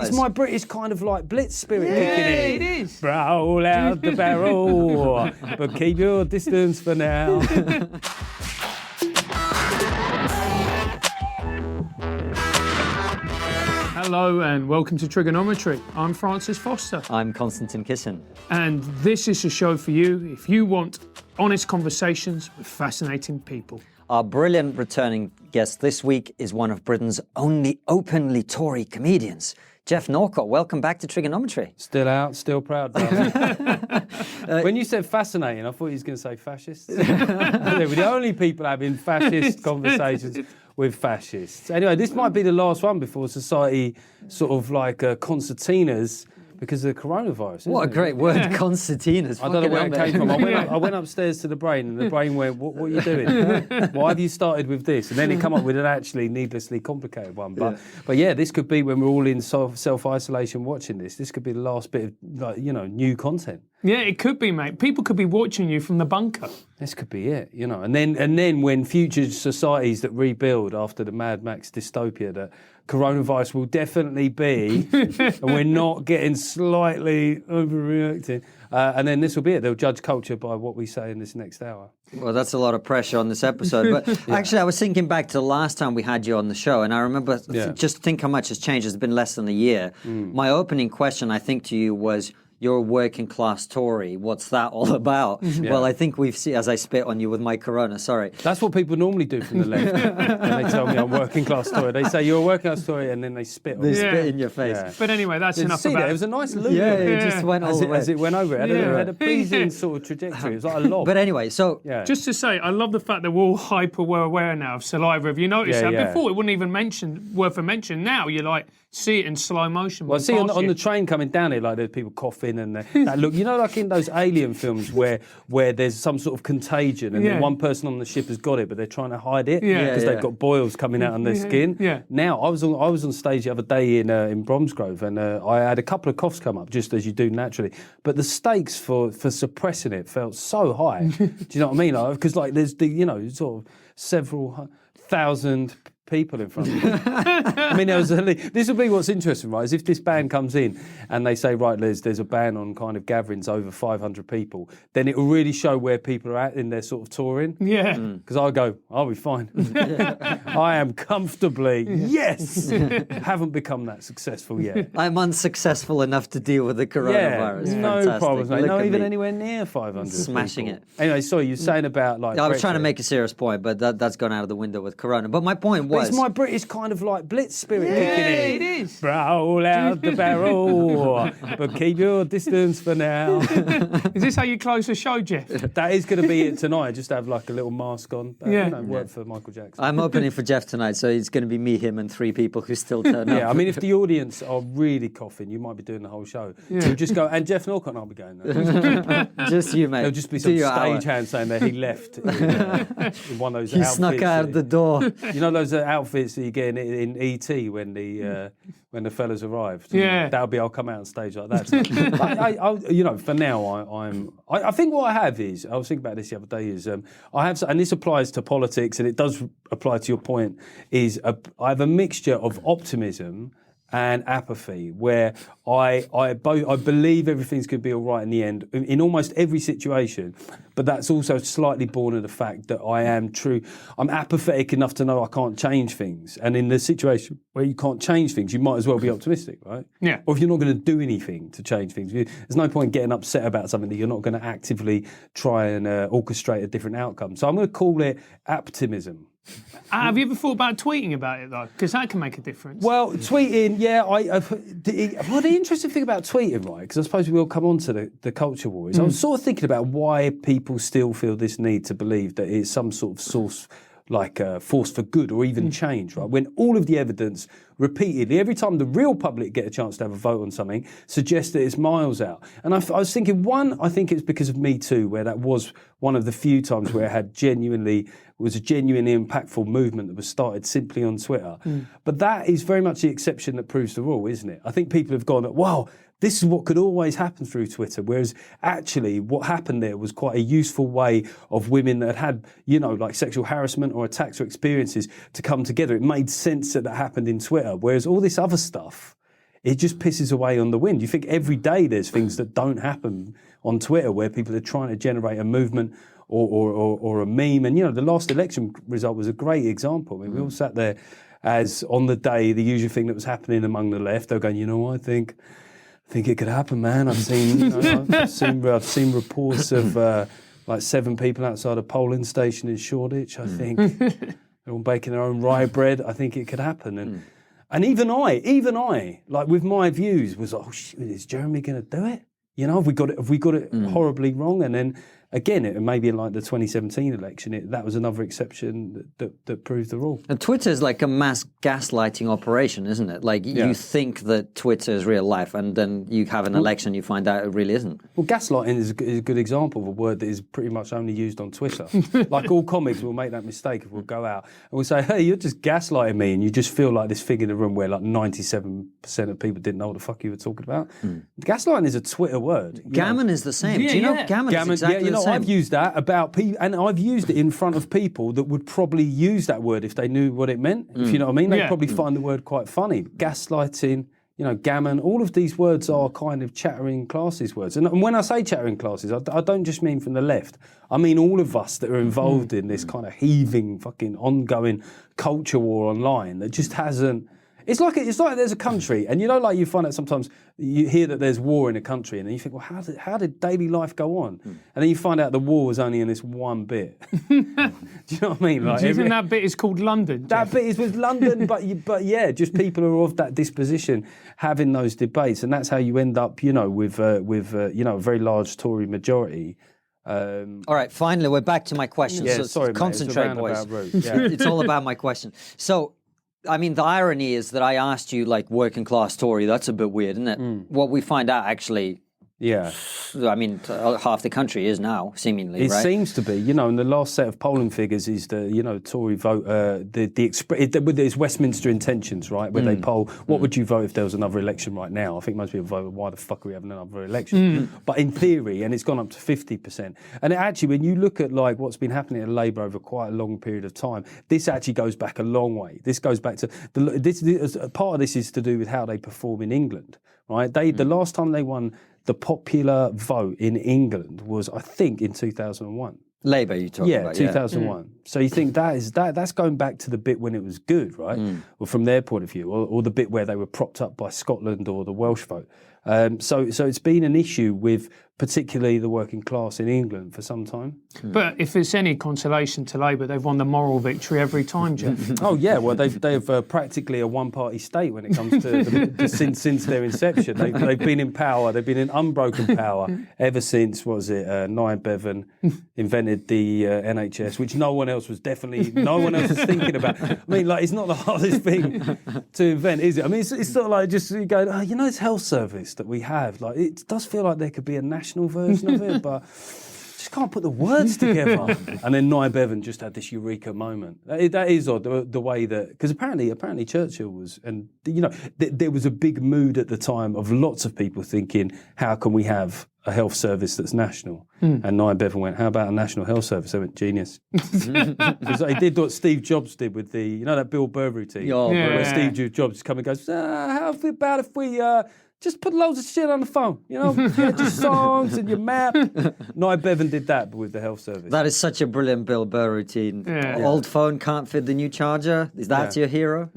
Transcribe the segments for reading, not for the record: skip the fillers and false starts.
It's my British kind of like blitz spirit kicking in. It is. Roll out the barrel, but keep your distance for now. Hello and welcome to TRIGGERnometry. I'm Francis Foster. I'm Konstantin Kissin. And this is a show for you if you want honest conversations with fascinating people. Our brilliant returning guest this week is one of Britain's only openly Tory comedians, Geoff Norcott. Welcome back to TRIGGERnometry. Still out, still proud, brother. When you said fascinating, I thought he was going to say fascists. They were the only people having fascist conversations with fascists. Anyway, this might be the last one before society sort of like concertinas because of the coronavirus. What a great word, concertinas. I don't know where it came from. I went upstairs to the brain and the brain went, what are you doing? Why have you started with this? And then it come up with an actually needlessly complicated one. But yeah, this could be when we're all in self-isolation watching this. This could be the last bit of new content. Yeah, it could be, mate. People could be watching you from the bunker. This could be it, And then when future societies that rebuild after the Mad Max dystopia, that coronavirus will definitely be, and we're not getting slightly overreacting. And then this will be it. They'll judge culture by what we say in this next hour. Well, that's a lot of pressure on this episode. But actually, I was thinking back to the last time we had you on the show, and I remember just think how much has changed. It's been less than a year. My opening question, I think, to you was, you're a working class Tory. What's that all about? Well, I think we've seen, as I spit on you with my corona, sorry. That's what people normally do from the left. When they tell me I'm working class Tory. They say, you're a working class Tory, and then they spit on you. They spit in your face. Yeah. But anyway, that's enough about it. It was a nice loop. Yeah, it just went all the way. As it went over it. It had a pleasing sort of trajectory. It was like a lob. But anyway, so... Just to say, I love the fact that we're all hyper-aware now of saliva. Have you noticed that? Before, it wouldn't even worth a mention. Now, you see it in slow motion. Well, I see on the train coming down here, like there's people coughing and that look. Like in those alien films where there's some sort of contagion and then one person on the ship has got it, but they're trying to hide it because they've got boils coming out on their skin. Yeah. Now, I was on stage the other day in Bromsgrove, and I had a couple of coughs come up, just as you do naturally. But the stakes for suppressing it felt so high. Do you know what I mean? Because there's the sort of several thousand people in front of you. I mean, this will be what's interesting, right? Is if this ban comes in and they say, right, there's a ban on kind of gatherings over 500 people, then it will really show where people are at in their sort of touring. Yeah. Because I'll be fine. I am comfortably, haven't become that successful yet. I'm unsuccessful enough to deal with the coronavirus. No problems, mate. Not even anywhere near 500 Smashing people. it. Anyway, sorry, you're saying about like... I was trying to make a serious point, but that's gone out of the window with corona. But my point was... It's my British kind of like blitz spirit kicking in. It is. Roll out the barrel, but keep your distance for now. Is this how you close the show, Geoff? That is going to be it tonight. Just have like a little mask on. Work for Michael Jackson. I'm opening for Geoff tonight, so it's going to be me, him, and three people who still turn up. Yeah, I mean, if the audience are really coughing, you might be doing the whole show. Yeah. So just go, and Geoff Norcott and I'll be going there. Just you, mate. There'll just be some stage hand saying that he left in one of those outfits. He snuck out the door. You know those outfits that you get in E.T. when the fellas arrived? Yeah. I'll come out on stage like that. For now, I think what I have is, I was thinking about this the other day, is I have, and this applies to politics, and it does apply to your point, is I have a mixture of optimism and apathy, where I believe everything's going to be all right in the end, in almost every situation, but that's also slightly born of the fact that I'm apathetic enough to know I can't change things, and in the situation where you can't change things, you might as well be optimistic, right? Yeah. Or if you're not going to do anything to change things, there's no point getting upset about something that you're not going to actively try and orchestrate a different outcome. So I'm going to call it optimism. Have you ever thought about tweeting about it, though? Because that can make a difference. Well, tweeting, the interesting thing about tweeting, right, because I suppose we will come on to the culture war, is I was sort of thinking about why people still feel this need to believe that it's some sort of source, like force for good or even change, right? When all of the evidence repeatedly, every time the real public get a chance to have a vote on something, suggests that it's miles out. And I was thinking, I think it's because of Me Too, where that was one of the few times where it was a genuinely impactful movement that was started simply on Twitter. But that is very much the exception that proves the rule, isn't it? I think people have gone, wow, this is what could always happen through Twitter, whereas actually what happened there was quite a useful way of women that had, like sexual harassment or attacks or experiences to come together. It made sense that happened in Twitter, whereas all this other stuff, it just pisses away on the wind. You think every day there's things that don't happen on Twitter where people are trying to generate a movement or a meme. And, the last election result was a great example. I mean, we all sat there as on the day, the usual thing that was happening among the left, they're going, I think it could happen, man. I've seen I've seen reports of like 7 people outside a polling station in Shoreditch. I think they're all baking their own rye bread. I think it could happen. And even I, like with my views, was like, oh shit, is Jeremy going to do it? Have we got it horribly wrong? And then again, maybe in like the 2017 election, that was another exception that proved the rule. And Twitter is like a mass gaslighting operation, isn't it? Like you think that Twitter is real life, and then you have an election, you find out it really isn't. Well, gaslighting is a good example of a word that is pretty much only used on Twitter. Like all comics will make that mistake if we'll go out and we'll say, hey, you're just gaslighting me, and you just feel like this figure in the room where like 97% of people didn't know what the fuck you were talking about. Gaslighting is a Twitter word. Gammon is the same. Do you know gammon is exactly the same? I've used that about people, and I've used it in front of people that would probably use that word if they knew what it meant. If you know what I mean, they'd probably find the word quite funny. Gaslighting, gammon, all of these words are kind of chattering classes words. And when I say chattering classes, I don't just mean from the left. I mean all of us that are involved in this kind of heaving, fucking ongoing culture war online that just hasn't. It's like there's a country, and like you find out sometimes you hear that there's war in a country, and then you think, well, how did daily life go on? And then you find out the war was only in this one bit. Do you know what I mean? Like, do you think that bit is called London? That bit was London, but yeah, just people who are of that disposition having those debates, and that's how you end up, with a very large Tory majority. All right, finally, we're back to my question. Yeah, so sorry, concentrate, boys. Yeah. It's all about my question. So. I mean, the irony is that I asked you, like, working class Tory. That's a bit weird, isn't it? What we find out, actually, I mean, half the country is now, seemingly, it right? It seems to be. And the last set of polling figures is the, Tory vote, with its Westminster intentions, right, where they poll, what would you vote if there was another election right now? I think most people vote, why the fuck are we having another election? But in theory, and it's gone up to 50%. And actually, when you look at, like, what's been happening at Labour over quite a long period of time, this actually goes back a long way. This goes back to, part of this is to do with how they perform in England, right? The last time they won the popular vote in England was, I think, in 2001. Labour, you talking about? 2001. So you think that's going back to the bit when it was good, right? Well, from their point of view, or the bit where they were propped up by Scotland or the Welsh vote. So it's been an issue with particularly the working class in England for some time. But if it's any consolation to Labour, they've won the moral victory every time, Geoff. Oh yeah, well they've practically a one-party state when it comes to since their inception. They've been in power. They've been in unbroken power ever since. What was it? Niall Bevan invented the NHS, which no one else was thinking about. I mean, like, it's not the hardest thing to invent, is it? I mean, it's sort of like just going, this health service that we have. Like, it does feel like there could be a national version of it, but just can't put the words together. And then Niall Bevan just had this eureka moment. That is odd, the way that, because apparently Churchill was, and there was a big mood at the time of lots of people thinking, how can we have a health service that's national? And Niall Bevan went, how about a national health service? I went, genius. Because he did what Steve Jobs did with the, that Bill Burr routine, where Steve Jobs come and goes, how about if we just put loads of shit on the phone, get your songs and your map. Niall Bevan did that, but with the health service. That is such a brilliant Bill Burr routine. Old phone can't fit the new charger. Is that your hero?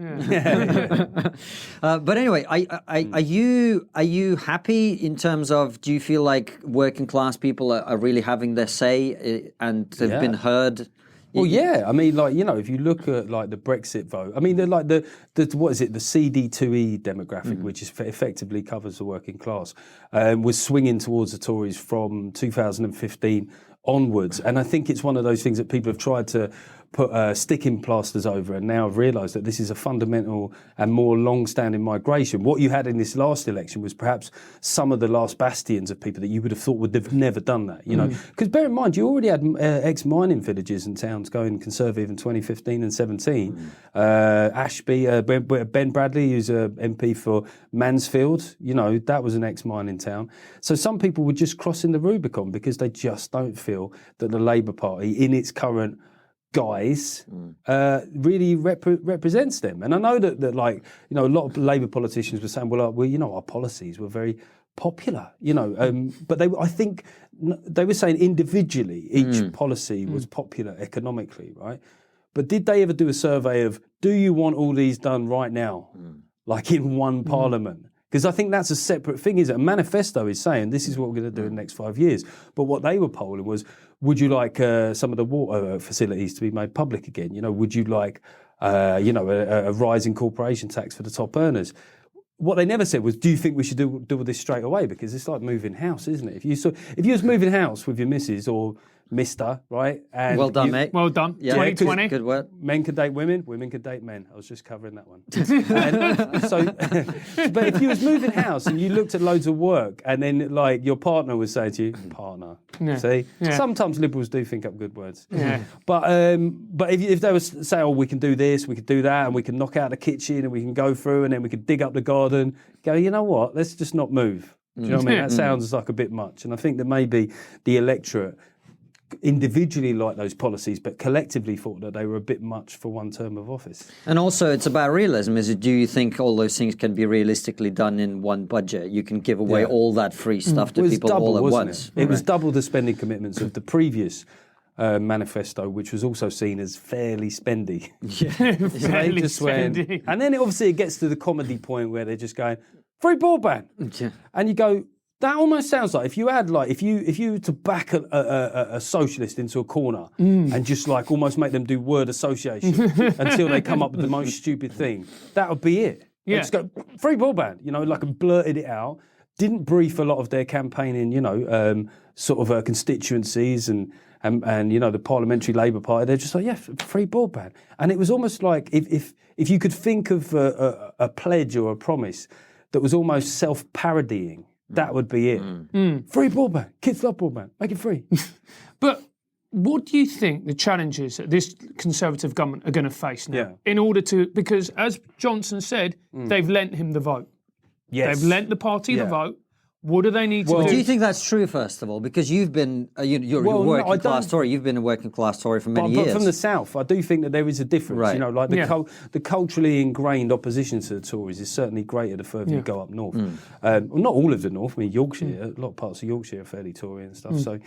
But anyway, are you happy in terms of, do you feel like working class people are really having their say and have been heard? Well, yeah. I mean, like, if you look at, like, the Brexit vote, I mean, they're like the what is it, the CD2E demographic, which is effectively covers the working class, was swinging towards the Tories from 2015 onwards. And I think it's one of those things that people have tried to put sticking plasters over, and now have realised that this is a fundamental and more long-standing migration. What you had in this last election was perhaps some of the last bastions of people that you would have thought would have never done that, Because bear in mind, you already had ex-mining villages and towns going Conservative in 2015 and 17. Ashby, Ben Bradley, who's a MP for Mansfield, that was an ex-mining town. So some people were just crossing the Rubicon because they just don't feel that the Labour Party, in its current guise really represents them. And I know that like, you know, a lot of Labour politicians were saying, well, you know, our policies were very popular, you know, but I think they were saying individually each policy was popular economically, right? But did they ever do a survey of, do you want all these done right now, like in one parliament? Because I think that's a separate thing, is it? A manifesto is saying this is what we're going to do in the next 5 years. But what they were polling was, would you like some of the water facilities to be made public again? You know, would you like, you know, a rising corporation tax for the top earners? What they never said was, do you think we should do all this straight away? Because it's like moving house, isn't it? If you was moving house with your missus or Mister, right? And well done, mate. Well done. Yeah, 2020. Good work. Men could date women, women could date men. I was just covering that one. And so, but if you was moving house and you looked at loads of work, and then like your partner was saying to you, partner, see, sometimes liberals do think up good words. Yeah. But if they were saying, oh, we can do this, we could do that, and we can knock out the kitchen, and we can go through, and then we could dig up the garden. Go, you know what? Let's just not move. Do you know what I mean? That sounds like a bit much, and I think that maybe the electorate individually liked those policies, but collectively thought that they were a bit much for one term of office. And also, it's about realism. Do you think all those things can be realistically done in one budget? You can give away all that free stuff to people all at once. It was double the spending commitments of the previous manifesto, which was also seen as fairly spendy. Yeah, fairly spendy. And then obviously it gets to the comedy point where they're just going, free broadband. Yeah. And you go, that almost sounds like if you were to back a socialist into a corner and just like almost make them do word association until they come up with the most stupid thing, that would be it. Yeah. Just go, free broadband, you know, like, and blurted it out. Didn't brief a lot of their campaigning, you know, sort of constituencies and you know, the Parliamentary Labour Party. They're just like, yeah, free broadband. And it was almost like if you could think of a pledge or a promise that was almost self-parodying, that would be it. Free broadband. Kids love broadband. Make it free. But what do you think the challenges that this Conservative government are going to face now? In order to, because as Johnson said, they've lent him the vote. Yes. They've lent the party the vote. What do they need to do? Do you think that's true, first of all? Because you've been, you're working class Tory. You've been a working class Tory for many years. But from the south, I do think that there is a difference. Right. You know, like the culturally ingrained opposition to the Tories is certainly greater the further you go up north. Well, not all of the north. I mean, Yorkshire, a lot of parts of Yorkshire are fairly Tory and stuff. So,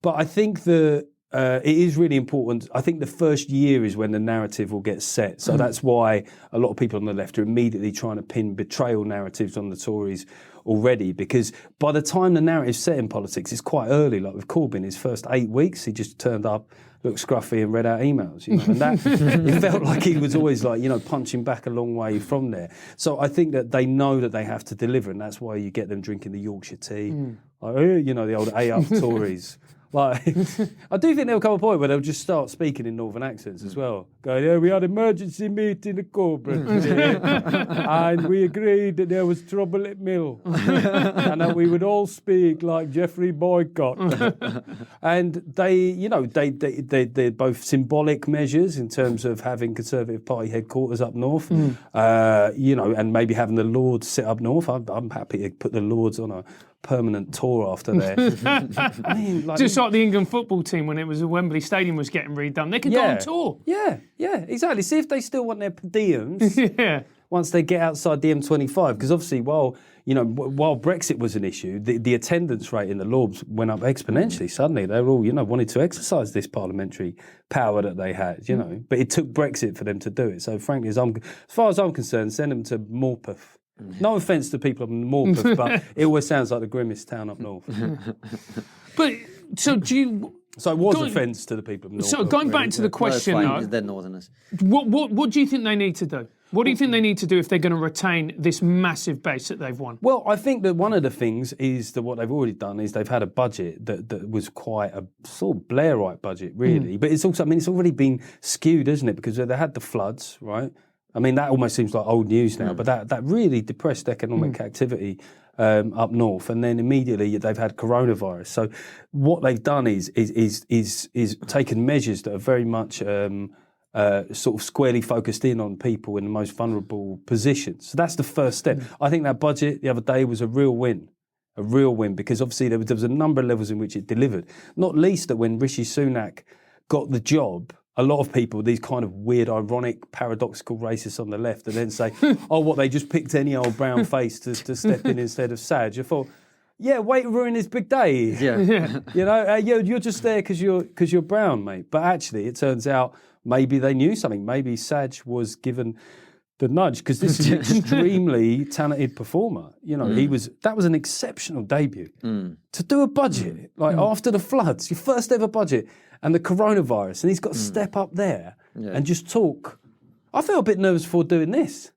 but I think that it is really important. I think the first year is when the narrative will get set. So that's why a lot of people on the left are immediately trying to pin betrayal narratives on the Tories already, because by the time the narrative's set in politics, it's quite early. Like with Corbyn, his first 8 weeks, he just turned up, looked scruffy and read out emails, you know, and that it felt like he was always like, you know, punching back a long way from there. So I think that they know that they have to deliver, and that's why you get them drinking the Yorkshire tea, like, you know, the old A-up Tories. Like, I do think there'll come a point where they'll just start speaking in northern accents as well. Going, yeah, we had an emergency meeting at Corbyn, and we agreed that there was trouble at Mill, and that we would all speak like Geoffrey Boycott. And they, you know, they're both symbolic measures in terms of having Conservative Party headquarters up north, you know, and maybe having the Lords sit up north. I'm happy to put the Lords on a permanent tour after there. I mean, like, just like the England football team when it was Wembley Stadium was getting redone, they could go on tour. Yeah, exactly. See if they still want their per diems once they get outside the M25, because obviously while Brexit was an issue, the attendance rate in the Lords went up exponentially. Suddenly they were all, you know, wanted to exercise this parliamentary power that they had, you know. But it took Brexit for them to do it. So frankly, as far as I'm concerned, send them to Morpeth. No offence to people up in Morpeth, but it always sounds like the grimmest town up north. But so do you? So it was offence to the people of North. So going back to the question, though, they're northerners. What do you think they need to do? What do you think they need to do if they're going to retain this massive base that they've won? Well, I think that one of the things is that what they've already done is they've had a budget that was quite a sort of Blairite budget, really. But it's also, I mean, it's already been skewed, isn't it? Because they had the floods, right? I mean, that almost seems like old news now, but that really depressed economic activity up north, and then immediately they've had coronavirus. So what they've done is taken measures that are very much sort of squarely focused in on people in the most vulnerable positions. So that's the first step. I think that budget the other day was a real win. Because obviously there was a number of levels in which it delivered. Not least that when Rishi Sunak got the job, a lot of people, these kind of weird, ironic, paradoxical racists on the left, and then say, oh, what, they just picked any old brown face to step in instead of Saj. I thought, yeah, wait to ruin his big day. Yeah. You know, you're just there because you're brown, mate. But actually, it turns out maybe they knew something. Maybe Saj was given the nudge, because this is an extremely talented performer. You know, that was an exceptional debut. To do a budget, after the floods, your first ever budget, and the coronavirus, and he's got to step up there and just talk. I feel a bit nervous for doing this,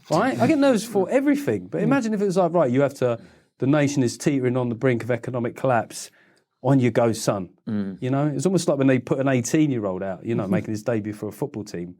right? I get nervous for everything. But imagine if it was like, right, the nation is teetering on the brink of economic collapse. On you go, son. You know, it's almost like when they put an 18-year-old out, you know, making his debut for a football team.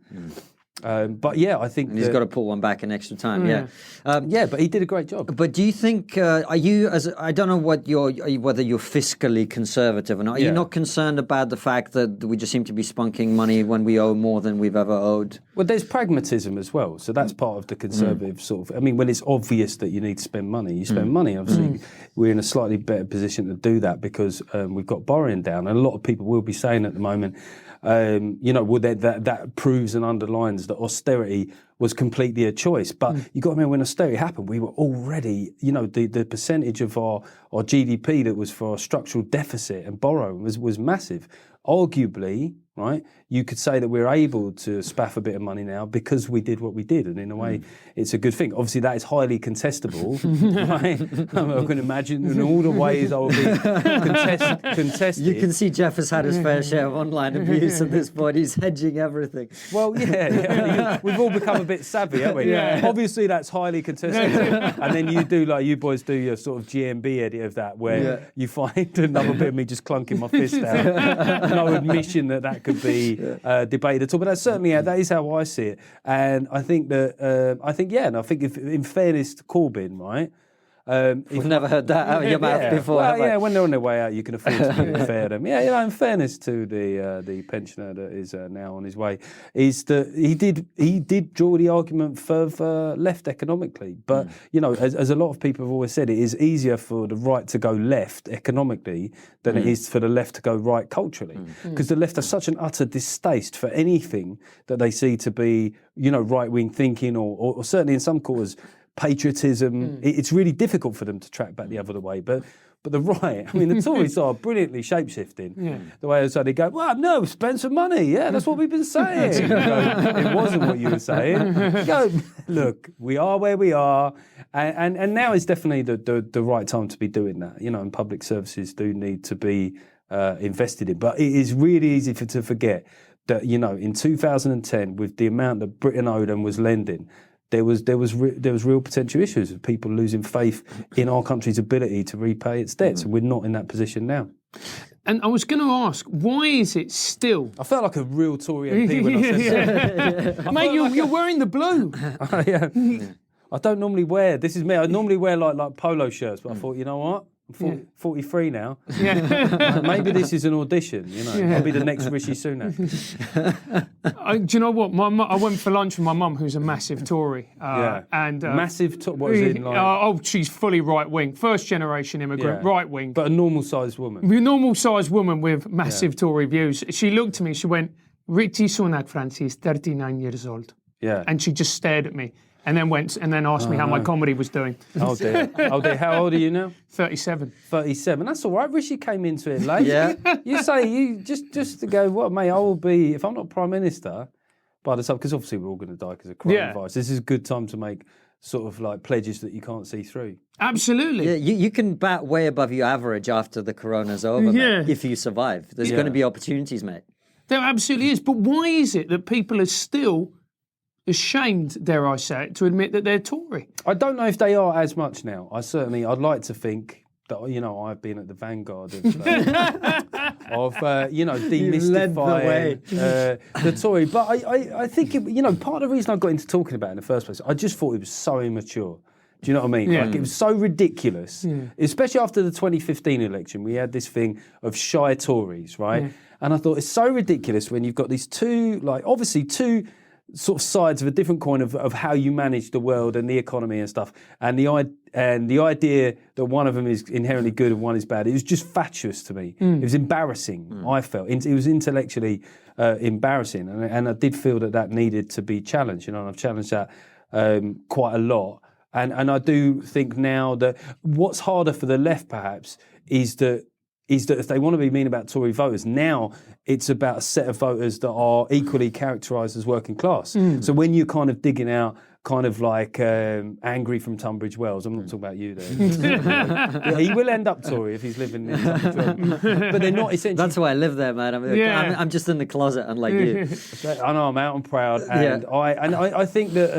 But yeah, I think he's got to pull one back in extra time. Yeah, but he did a great job. But do you think are you, as I don't know whether you're fiscally conservative or not? Are you not concerned about the fact that we just seem to be spunking money when we owe more than we've ever owed? Well, there's pragmatism as well, so that's part of the conservative sort of. I mean, when it's obvious that you need to spend money, you spend money. Obviously, we're in a slightly better position to do that because we've got borrowing down, and a lot of people will be saying at the moment. You know, that proves and underlines that austerity was completely a choice. But you got to remember, when austerity happened, we were already, you know, the percentage of our GDP that was for our structural deficit and borrowing was massive. Arguably, right, you could say that we're able to spaff a bit of money now because we did what we did, and in a way, it's a good thing. Obviously, that is highly contestable, right? I can imagine in all the ways I will be contested. You can see Geoff has had his fair share of online abuse at this point. He's hedging everything. Well, yeah. We've all become a bit savvy, haven't we? Yeah. Obviously, that's highly contestable. And then you boys do your sort of GMB edit of that, where you find another bit of me just clunking my fist out. No admission that could be debated at all, but that's certainly that is how I see it. And I think that and I think if, in fairness to Corbyn, right? We've never heard that out of your mouth before. Well, when they're on their way out, you can afford to be fair to them. Yeah, you know, in fairness to the pensioner that is now on his way, is that he did draw the argument further left economically. But you know, as a lot of people have always said, it is easier for the right to go left economically than it is for the left to go right culturally, because the left has such an utter distaste for anything that they see to be, you know, right-wing thinking or certainly in some quarters, patriotism. It's really difficult for them to track back the other way. But the right, I mean, the Tories are brilliantly shape-shifting. The way they go, well, no, spend some money. Yeah, that's what we've been saying. You go, it wasn't what you were saying. You go, look, we are where we are. And now is definitely the right time to be doing that. You know, and public services do need to be invested in. But it is really easy to forget that, you know, in 2010, with the amount that Britain owed and was lending, there was real potential issues of people losing faith in our country's ability to repay its debts. And we're not in that position now. And I was going to ask, why is it still? I felt like a real Tory MP when I said that. Mate, you're wearing the blue. I don't normally wear. This is me. I normally wear like polo shirts, but I thought, you know what? I'm 43 now. Maybe this is an audition, you know. I'll be the next Rishi Sunak. Do you know what? I went for lunch with my mum, who's a massive Tory. And massive Tory? What is it like? She's fully right-wing. First-generation immigrant, right-wing. But a normal-sized woman. A normal-sized woman with massive Tory views. She looked at me, she went, Rishi Sunak, Francis, 39 years old. Yeah. And she just stared at me. And then asked me how my comedy was doing. Oh dear. How old are you now? 37. 37. That's all right. Rishi came into it late. You just to go, what, mate, I will be, if I'm not Prime Minister, by the time, because obviously we're all going to die because of coronavirus, this is a good time to make sort of like pledges that you can't see through. Absolutely. Yeah, you can bat way above your average after the corona's over, mate, if you survive. There's going to be opportunities, mate. There absolutely is. But why is it that people are still ashamed, dare I say it, to admit that they're Tory? I don't know if they are as much now. I'd like to think that, you know, I've been at the vanguard of demystifying the Tory. But I think, you know, part of the reason I got into talking about it in the first place, I just thought it was so immature. Do you know what I mean? Like, it was so ridiculous, especially after the 2015 election. We had this thing of shy Tories, right? And I thought it's so ridiculous when you've got these two sort of sides of a different coin of how you manage the world and the economy and stuff. And And the idea that one of them is inherently good and one is bad, it was just fatuous to me. It was embarrassing, I felt. It was intellectually embarrassing. And I did feel that needed to be challenged, and I've challenged that quite a lot. And I do think now that what's harder for the left, perhaps, is that if they want to be mean about Tory voters, now it's about a set of voters that are equally characterised as working class. So when you're kind of digging out kind of like angry from Tunbridge Wells, I'm not talking about you there. He will end up Tory if he's living in Tunbridge Wells. But they're not essentially... That's why I live there, man. I'm just in the closet, unlike you. I know, I'm out and proud. And I think that,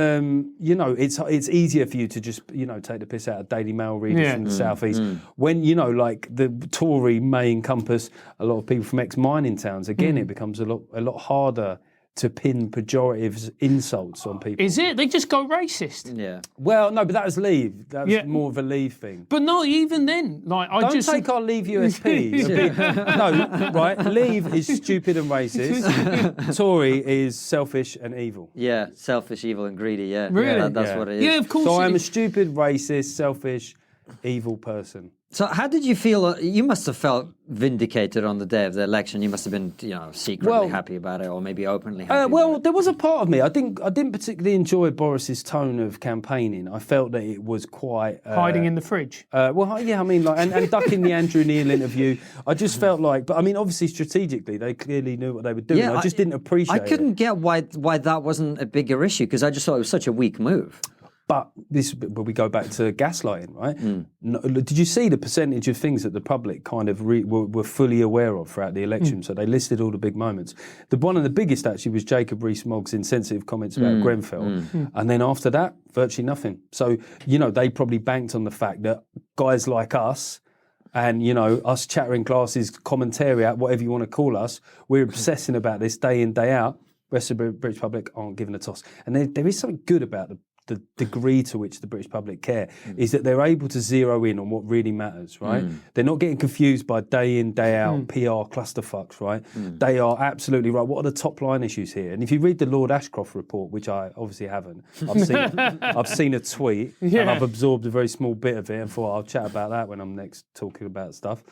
it's easier for you to just, take the piss out of Daily Mail readers from the South East. When, like the Tory may encompass a lot of people from ex-mining towns, again, it becomes a lot harder to pin pejorative insults on people. Is it? They just go racist. Yeah. Well, no, but that was Leave. That was more of a Leave thing. But not even then. Like, Don't take our Leave USP. No, right? Leave is stupid and racist. Tory is selfish and evil. Yeah, selfish, evil, and greedy. Yeah, really? That's what it is. Yeah, of course. So I'm a stupid, racist, selfish, evil person. So how did you feel? You must have felt vindicated on the day of the election. You must have been, secretly happy about it, or maybe openly happy. There was a part of me. I didn't particularly enjoy Boris's tone of campaigning. I felt that it was quite hiding in the fridge. And ducking the Andrew Neil interview. I just felt like, but I mean, obviously strategically, they clearly knew what they were doing. I just didn't appreciate it. I couldn't get why that wasn't a bigger issue, because I just thought it was such a weak move. But we go back to gaslighting, right? Did you see the percentage of things that the public kind of were fully aware of throughout the election? So they listed all the big moments. One of the biggest actually was Jacob Rees-Mogg's insensitive comments about Grenfell. And then after that, virtually nothing. So, they probably banked on the fact that guys like us and, us chattering classes, commentariat, whatever you want to call us, we're obsessing about this day in, day out. The rest of the British public aren't giving a toss. And there is something good about the degree to which the British public care is that they're able to zero in on what really matters, right? They're not getting confused by day in, day out PR clusterfucks, right? They are absolutely right. What are the top line issues here? And if you read the Lord Ashcroft report, which I obviously haven't, I've seen a tweet and I've absorbed a very small bit of it and thought I'll chat about that when I'm next talking about stuff.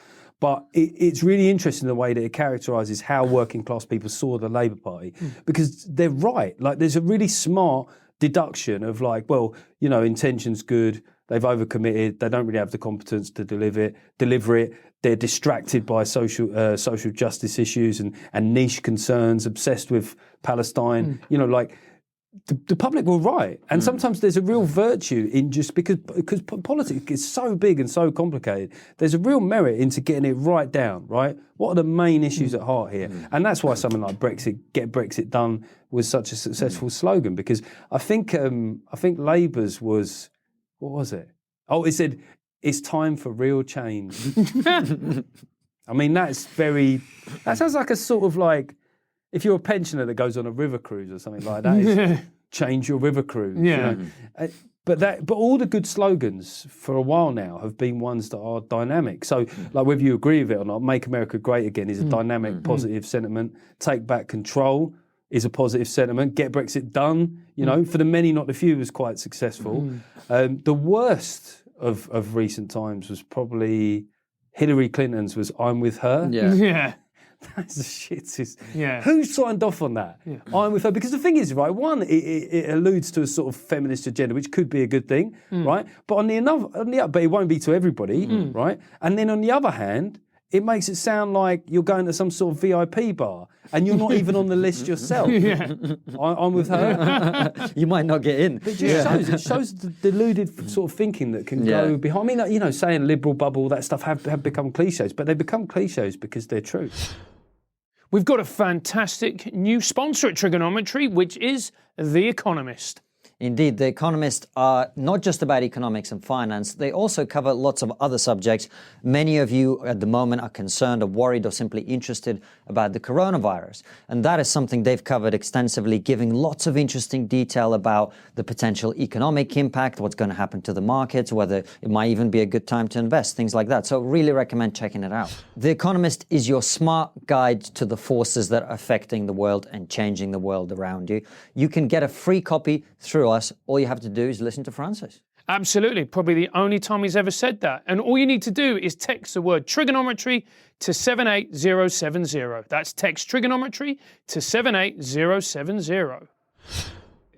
But it's really interesting the way that it characterises how working class people saw the Labour Party, because they're right. Like, there's a really smart deduction of like, well, intention's good, they've overcommitted, they don't really have the competence to deliver it, they're distracted by social justice issues and niche concerns, obsessed with Palestine, the public were right. And sometimes there's a real virtue in just because politics is so big and so complicated, there's a real merit into getting it right down, right? What are the main issues at heart here? And that's why something like Brexit, get Brexit done, was such a successful slogan, because I think Labour's was, what was it? Oh, it said, it's time for real change. I mean, that sounds like a sort of like, if you're a pensioner that goes on a river cruise or something like that, is change your river cruise. But all the good slogans for a while now have been ones that are dynamic. So, like, whether you agree with it or not, Make America Great Again is a dynamic, positive sentiment. Take Back Control is a positive sentiment. Get Brexit Done, for the many, not the few, was quite successful. The worst of recent times was probably Hillary Clinton's was I'm With Her. Yeah. That's the shit. Who signed off on that? I'm with her. Because the thing is, right, one, it alludes to a sort of feminist agenda, which could be a good thing, right? But but it won't be to everybody, right? And then on the other hand, it makes it sound like you're going to some sort of VIP bar and you're not even on the list yourself. I'm with her. You might not get in. But it shows the deluded sort of thinking that can go behind. I mean, saying liberal bubble, that stuff have become cliches, but they become cliches because they're true. We've got a fantastic new sponsor at TRIGGERnometry, which is The Economist. Indeed, The Economist are not just about economics and finance. They also cover lots of other subjects. Many of you at the moment are concerned or worried or simply interested about the coronavirus. And that is something they've covered extensively, giving lots of interesting detail about the potential economic impact, what's going to happen to the markets, whether it might even be a good time to invest, things like that. So really recommend checking it out. The Economist is your smart guide to the forces that are affecting the world and changing the world around you. You can get a free copy through us. All you have to do is listen to Francis. Absolutely. Probably the only time he's ever said that. And all you need to do is text the word trigonometry to 78070. That's text trigonometry to 78070.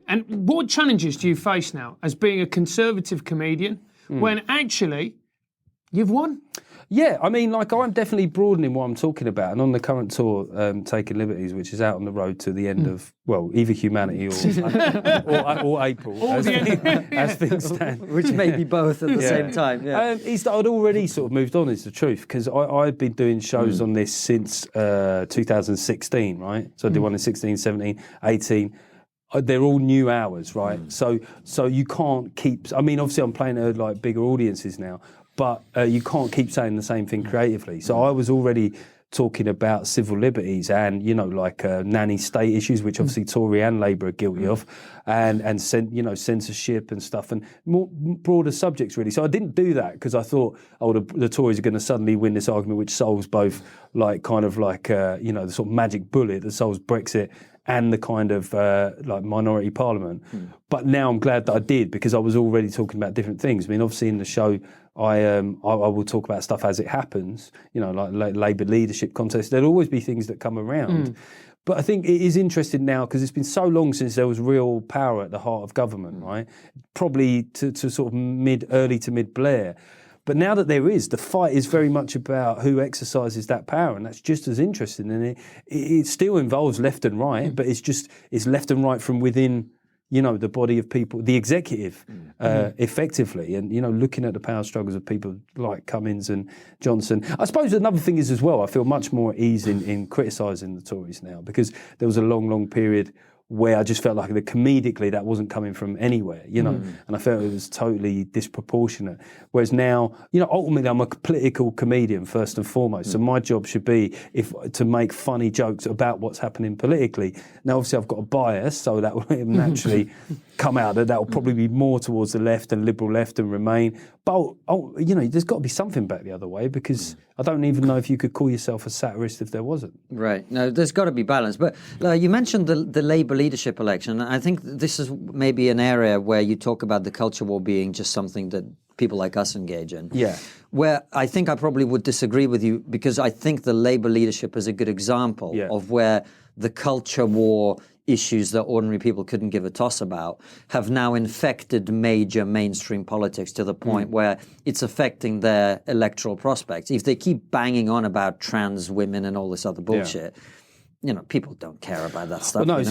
And what challenges do you face now as being a conservative comedian when actually you've won? Yeah, I mean, like, I'm definitely broadening what I'm talking about. And on the current tour, Taking Liberties, which is out on the road to the end of, well, either humanity or April, as things stand. Which may be both at the same time. Yeah. I'd already sort of moved on, is the truth, because I've been doing shows on this since 2016, right? So I did one in 16, 17, 18. They're all new hours, right? So you can't keep... I mean, obviously I'm playing to like bigger audiences now, but you can't keep saying the same thing creatively. So I was already talking about civil liberties and, you know, like nanny state issues, which obviously Tory and Labour are guilty of, and censorship and stuff, and more broader subjects, really. So I didn't do that because I thought, the Tories are going to suddenly win this argument which solves both, like, kind of like, the sort of magic bullet that solves Brexit and the kind of like minority parliament. But now I'm glad that I did, because I was already talking about different things. I mean, obviously in the show, I will talk about stuff as it happens, you know, like Labour leadership contest. There'll always be things that come around. But I think it is interesting now because it's been so long since there was real power at the heart of government, right? Probably to sort of early to mid Blair. But now that there is, the fight is very much about who exercises that power, and that's just as interesting. And it still involves left and right, but it's left and right from within, you know, the body of people, the executive, effectively, and, you know, looking at the power struggles of people like Cummings and Johnson. I suppose another thing is as well, I feel much more at ease in criticising the Tories now, because there was a long period where I just felt like comedically that wasn't coming from anywhere, you know, and I felt it was totally disproportionate. Whereas now, you know, ultimately I'm a political comedian first and foremost, so my job should be to make funny jokes about what's happening politically. Now, obviously, I've got a bias, so that will naturally come out that will probably be more towards the left and liberal left and Remain. But, you know, there's got to be something back the other way, because I don't even know if you could call yourself a satirist if there wasn't. Right. No, there's got to be balance. But you mentioned the Labour leadership election. I think this is maybe an area where you talk about the culture war being just something that people like us engage in. Yeah. Where I think I probably would disagree with you, because I think the Labour leadership is a good example of where the culture war issues that ordinary people couldn't give a toss about have now infected major mainstream politics to the point where it's affecting their electoral prospects. If they keep banging on about trans women and all this other bullshit, you know, people don't care about that stuff. Well, no, it's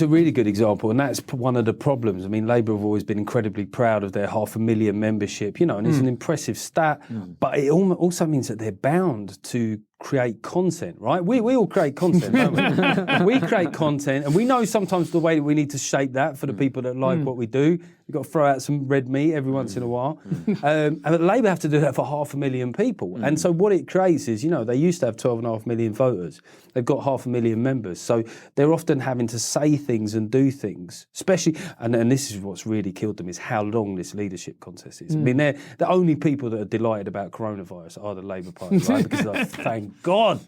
a really good example, and that's one of the problems. I mean, Labour have always been incredibly proud of their 500,000 membership, you know, and it's an impressive stat, but it also means that they're bound to create content, right? We all create content, don't we? We create content, and we know sometimes the way that we need to shape that for the people that like what we do. We've got to throw out some red meat every once in a while. And Labour have to do that for 500,000 people. And so what it creates is, you know, they used to have 12.5 million voters. They've got 500,000 members. So they're often having to say things and do things, especially, and this is what's really killed them, is how long this leadership contest is. I mean, they're the only people that are delighted about coronavirus are the Labour Party, right? Because like, thank God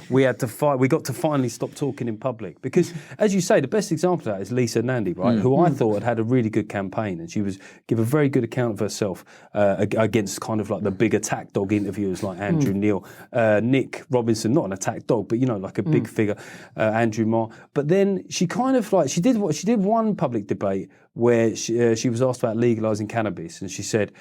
we had to fight. We got to finally stop talking in public. Because, as you say, the best example of that is Lisa Nandy, right? Who I thought had a really good campaign, and she give a very good account of herself against kind of like the big attack dog interviewers like Andrew Neil, Nick Robinson, not an attack dog, but, you know, like a big figure, Andrew Marr. But then she kind of like she did one public debate where she was asked about legalising cannabis, and she said,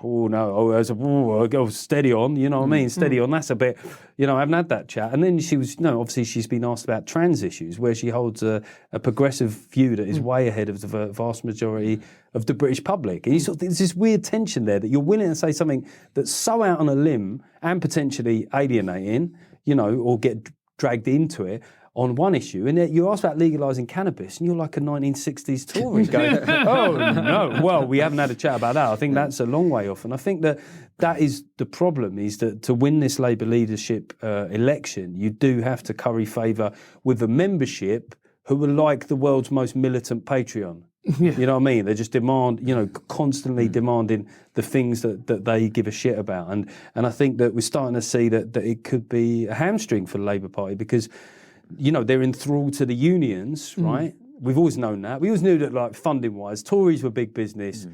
oh no, go steady on, you know what I mean? Steady on, that's a bit, you know, I haven't had that chat. And then she was, obviously she's been asked about trans issues, where she holds a progressive view that is way ahead of the vast majority of the British public. And you sort of, there's this weird tension there that you're willing to say something that's so out on a limb and potentially alienating, you know, or get dragged into it on one issue, and you ask about legalising cannabis, and you're like a 1960s Tory going, oh no, well, we haven't had a chat about that. I think that's a long way off. And I think that is the problem, is that to win this Labour leadership election, you do have to curry favour with the membership who are like the world's most militant Patreon. You know what I mean? They just demand, you know, constantly demanding the things that they give a shit about. And I think that we're starting to see that it could be a hamstring for the Labour Party, because, you know, they're enthralled to the unions, right? We've always known that. We always knew that, like, funding-wise, Tories were big business.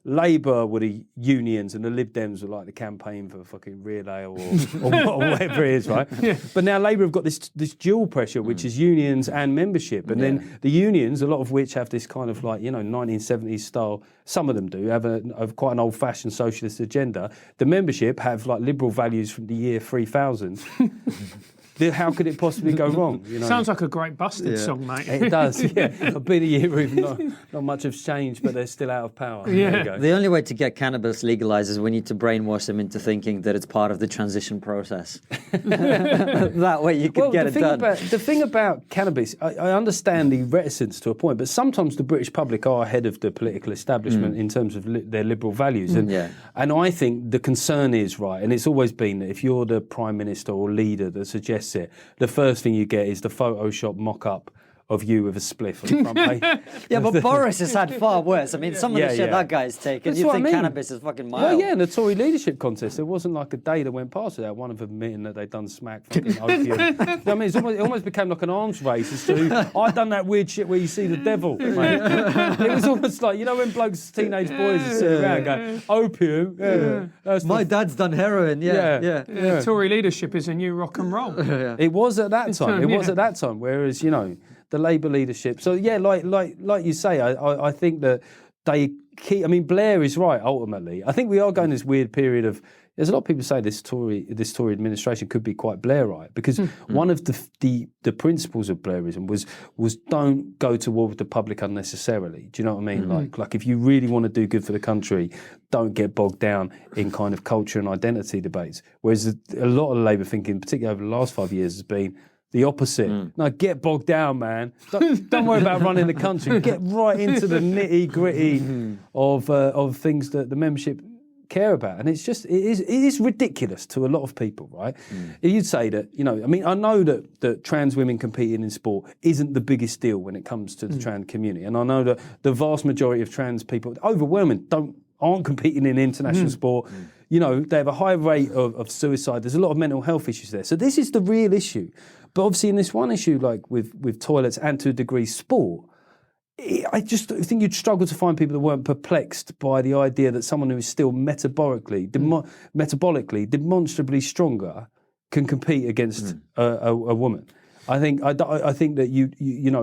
Labour were the unions and the Lib Dems were like the campaign for fucking real ale or whatever it is, right? Yeah. But now Labour have got this dual pressure, which is unions and membership. And then the unions, a lot of which have this kind of like, 1970s style, some of them do, have quite an old-fashioned socialist agenda. The membership have like liberal values from the year 3000. How could it possibly go wrong? Sounds like a great Busted song, mate. It does, yeah. I've been a year where not much has changed, but they're still out of power. Yeah. There you go. The only way to get cannabis legalized is we need to brainwash them into thinking that it's part of the transition process. That way you can get it done. The thing about cannabis, I understand the reticence to a point, but sometimes the British public are ahead of the political establishment in terms of their liberal values. And I think the concern is, right, and it's always been that if you're the Prime Minister or leader that suggests it, the first thing you get is the Photoshop mock-up of you with a spliff on the front page. Yeah, but Boris has had far worse. I mean, some of the shit that guy's taken, you think cannabis is fucking mild. Well, yeah, in the Tory leadership contest, there wasn't like a day that went past without one of them admitting that they'd done smack fucking opium. You know what I mean? It almost became like an arms race as to, I've done that weird shit where you see the devil, mate. It was almost like, when blokes, teenage boys are sitting around going, opium, my dad's done heroin, yeah. Tory leadership is a new rock and roll. It was at that time. It was at that time, whereas, the Labour leadership. So yeah, like you say, I think that they keep. I mean, Blair is right. Ultimately, I think we are going this weird period of. There's a lot of people say this Tory administration could be quite Blairite because one of the principles of Blairism was don't go to war with the public unnecessarily. Do you know what I mean? Like if you really want to do good for the country, don't get bogged down in kind of culture and identity debates. Whereas a lot of Labour thinking, particularly over the last 5 years, has been the opposite. No, get bogged down, man. Don't worry about running the country. Get right into the nitty gritty of things that the membership care about. And it is ridiculous to a lot of people, right? You'd say that, I know that trans women competing in sport isn't the biggest deal when it comes to the trans community. And I know that the vast majority of trans people, overwhelming, aren't competing in international sport. They have a high rate of suicide. There's a lot of mental health issues there. So this is the real issue. But obviously in this one issue, like with toilets and to a degree sport, I just think you'd struggle to find people that weren't perplexed by the idea that someone who is still metabolically demonstrably stronger can compete against a woman. I think that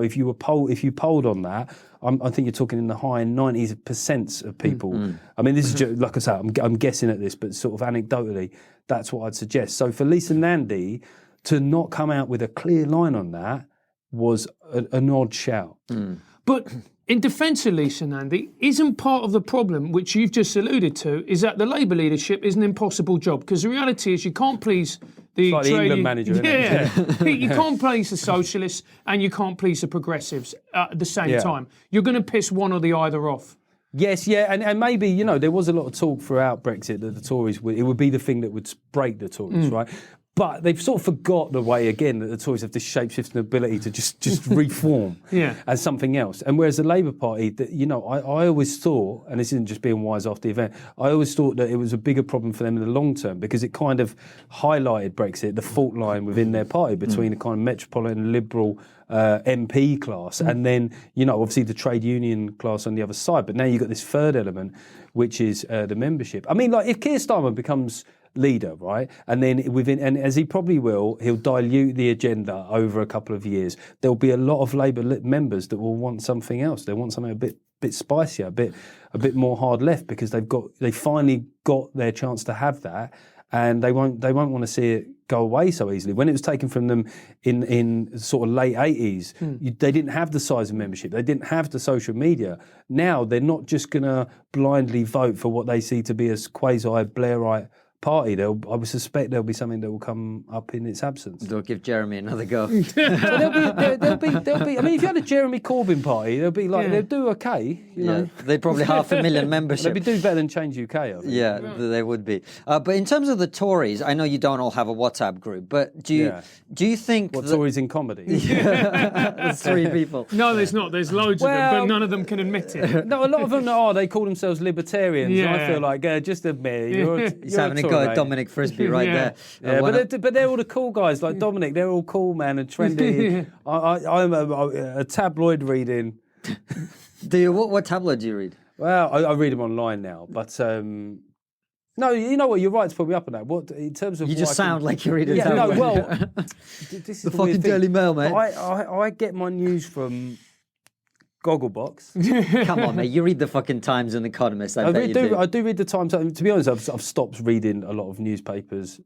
if you polled on that, I think you're talking in the high 90% of people. I mean, this is just, like I say, I'm guessing at this, but sort of anecdotally, that's what I'd suggest. So for Lisa Nandy to not come out with a clear line on that was an odd shout. But in defence of Lisa Nandy, isn't part of the problem, which you've just alluded to, is that the Labour leadership is an impossible job? Because the reality is you can't please the like the England manager, isn't it? You can't please the socialists and you can't please the progressives at the same time. You're going to piss one or the other off. Yes, yeah, and maybe, there was a lot of talk throughout Brexit that the Tories, it would be the thing that would break the Tories, right? But they've sort of forgot the way, again, that the Tories have this shape-shifting ability to just reform as something else. And whereas the Labour Party, I always thought, and this isn't just being wise after the event, I always thought that it was a bigger problem for them in the long term because it kind of highlighted Brexit, the fault line within their party between the kind of metropolitan liberal MP class and then, obviously the trade union class on the other side. But now you've got this third element, which is the membership. I mean, like, if Keir Starmer becomes leader, right? And then and as he probably will, he'll dilute the agenda over a couple of years. There'll be a lot of Labour members that will want something else. They want something a bit spicier, a bit more hard left because they finally got their chance to have that, and they won't want to see it go away so easily. When it was taken from them in sort of late 80s, they didn't have the size of membership. They didn't have the social media. Now they're not just going to blindly vote for what they see to be a quasi-Blairite party. I would suspect there'll be something that will come up in its absence. They'll give Jeremy another go. So there'll be. I mean, if you had a Jeremy Corbyn party, they'll be like they'll do okay. You know, they'd probably 500,000 membership. They'd do better than Change UK. I think. Yeah, they would be. But in terms of the Tories, I know you don't all have a WhatsApp group, but do you think Tories in comedy? There's 3 people. No, there's not. There's loads of them, but none of them can admit it. No, a lot of them they call themselves libertarians. Yeah. I feel like just admit you're having a go at Dominic Frisby right there. Yeah, but they're all the cool guys like Dominic. They're all cool, man, and trendy. I'm a tabloid reading. Do you? What tabloid do you read? Well, I read them online now, but no, you know what? You're right to put me up on that. What in terms of you just sound like you're reading. Yeah, no, well, this is the fucking Daily Mail, mate. I get my news from Gogglebox. Come on, mate. You read the fucking Times and Economist. I do read the Times. To be honest, I've stopped reading a lot of newspapers,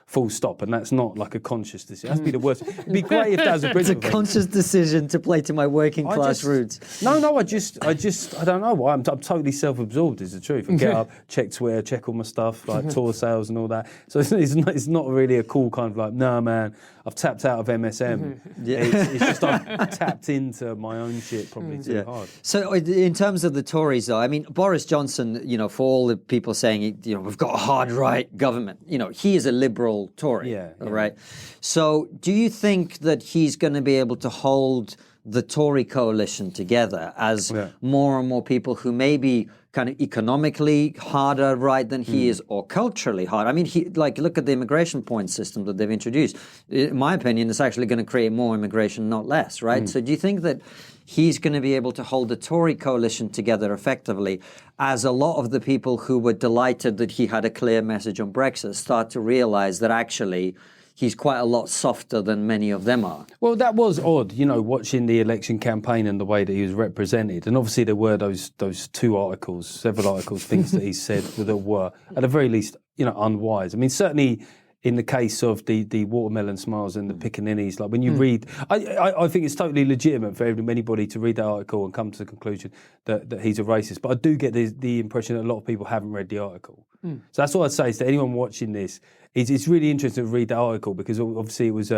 full stop, and that's not like a conscious decision. That'd be the worst. It'd be great if that was a principle. It's a conscious decision to play to my working class roots. No, I don't know why. I'm totally self-absorbed, is the truth. I get up, check Twitter, check all my stuff, like tour sales and all that. So it's not really a cool kind of like, no, man, I've tapped out of MSM. It's just I've tapped into my own shit. Probably too hard. So in terms of the Tories, though, I mean, Boris Johnson, for all the people saying, we've got a hard right government, he is a liberal Tory, right? So do you think that he's going to be able to hold the Tory coalition together as more and more people who may be kind of economically harder right than he is, or culturally hard? I mean, look at the immigration point system that they've introduced. In my opinion, it's actually going to create more immigration, not less, right? So do you think that he's going to be able to hold the Tory coalition together effectively as a lot of the people who were delighted that he had a clear message on Brexit start to realize that actually he's quite a lot softer than many of them are? Well, that was odd, watching the election campaign and the way that he was represented. And obviously there were those several articles, things that he said that were, at the very least, unwise. I mean, certainly in the case of the watermelon smiles and the pickaninnies, like when you read, I think it's totally legitimate for anybody to read that article and come to the conclusion that he's a racist. But I do get the impression that a lot of people haven't read the article. So that's what I'd say is to anyone watching this, it's really interesting to read the article because obviously it was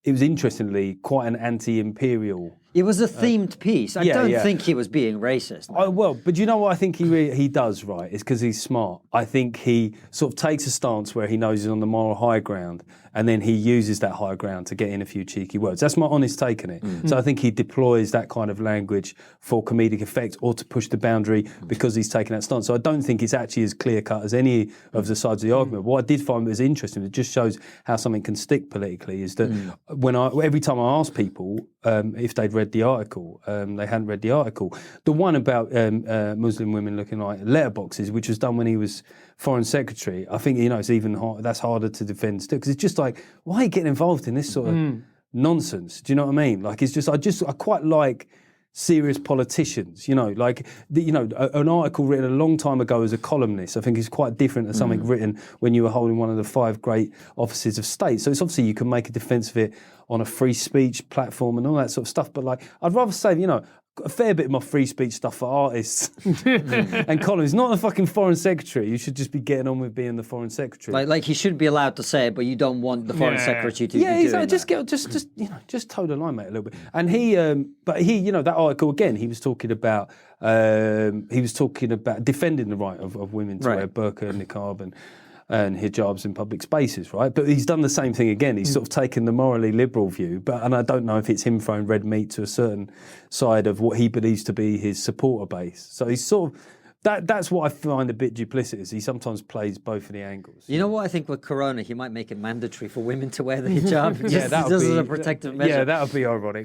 interestingly quite an anti-imperial. It was a themed piece. I don't think he was being racist. But you know what I think he does, right? Is because he's smart. I think he sort of takes a stance where he knows he's on the moral high ground, and then he uses that high ground to get in a few cheeky words. That's my honest take on it. So I think he deploys that kind of language for comedic effect or to push the boundary because he's taken that stance. So I don't think it's actually as clear-cut as any of the sides of the argument. What I did find was interesting, it just shows how something can stick politically, is that every time I ask people if they'd read the article, they hadn't read the article. The one about Muslim women looking like letterboxes, which was done when he was Foreign Secretary, I think it's even that's harder to defend still, because it's just like, why are you getting involved in this sort of nonsense? Do you know what I mean? Like, it's just I quite like serious politicians, an article written a long time ago as a columnist, I think is quite different than something written when you were holding one of the 5 great offices of state. So it's obviously you can make a defence of it on a free speech platform and all that sort of stuff. But I'd rather say, a fair bit of my free speech stuff for artists and columnists, not the fucking Foreign Secretary. You should just be getting on with being the Foreign Secretary. Like he should be allowed to say it, but you don't want the Foreign Secretary to be doing that. Just toe the line, mate, a little bit. And that article again, he was talking about defending the right of women to wear burqa and niqab and hijabs in public spaces, right? But he's done the same thing again. He's sort of taken the morally liberal view, and I don't know if it's him throwing red meat to a certain side of what he believes to be his supporter base. So he's sort of, that's what I find a bit duplicitous. He sometimes plays both of the angles. You know what I think with Corona, he might make it mandatory for women to wear the hijab. Just as a protective measure. Yeah, that would be ironic.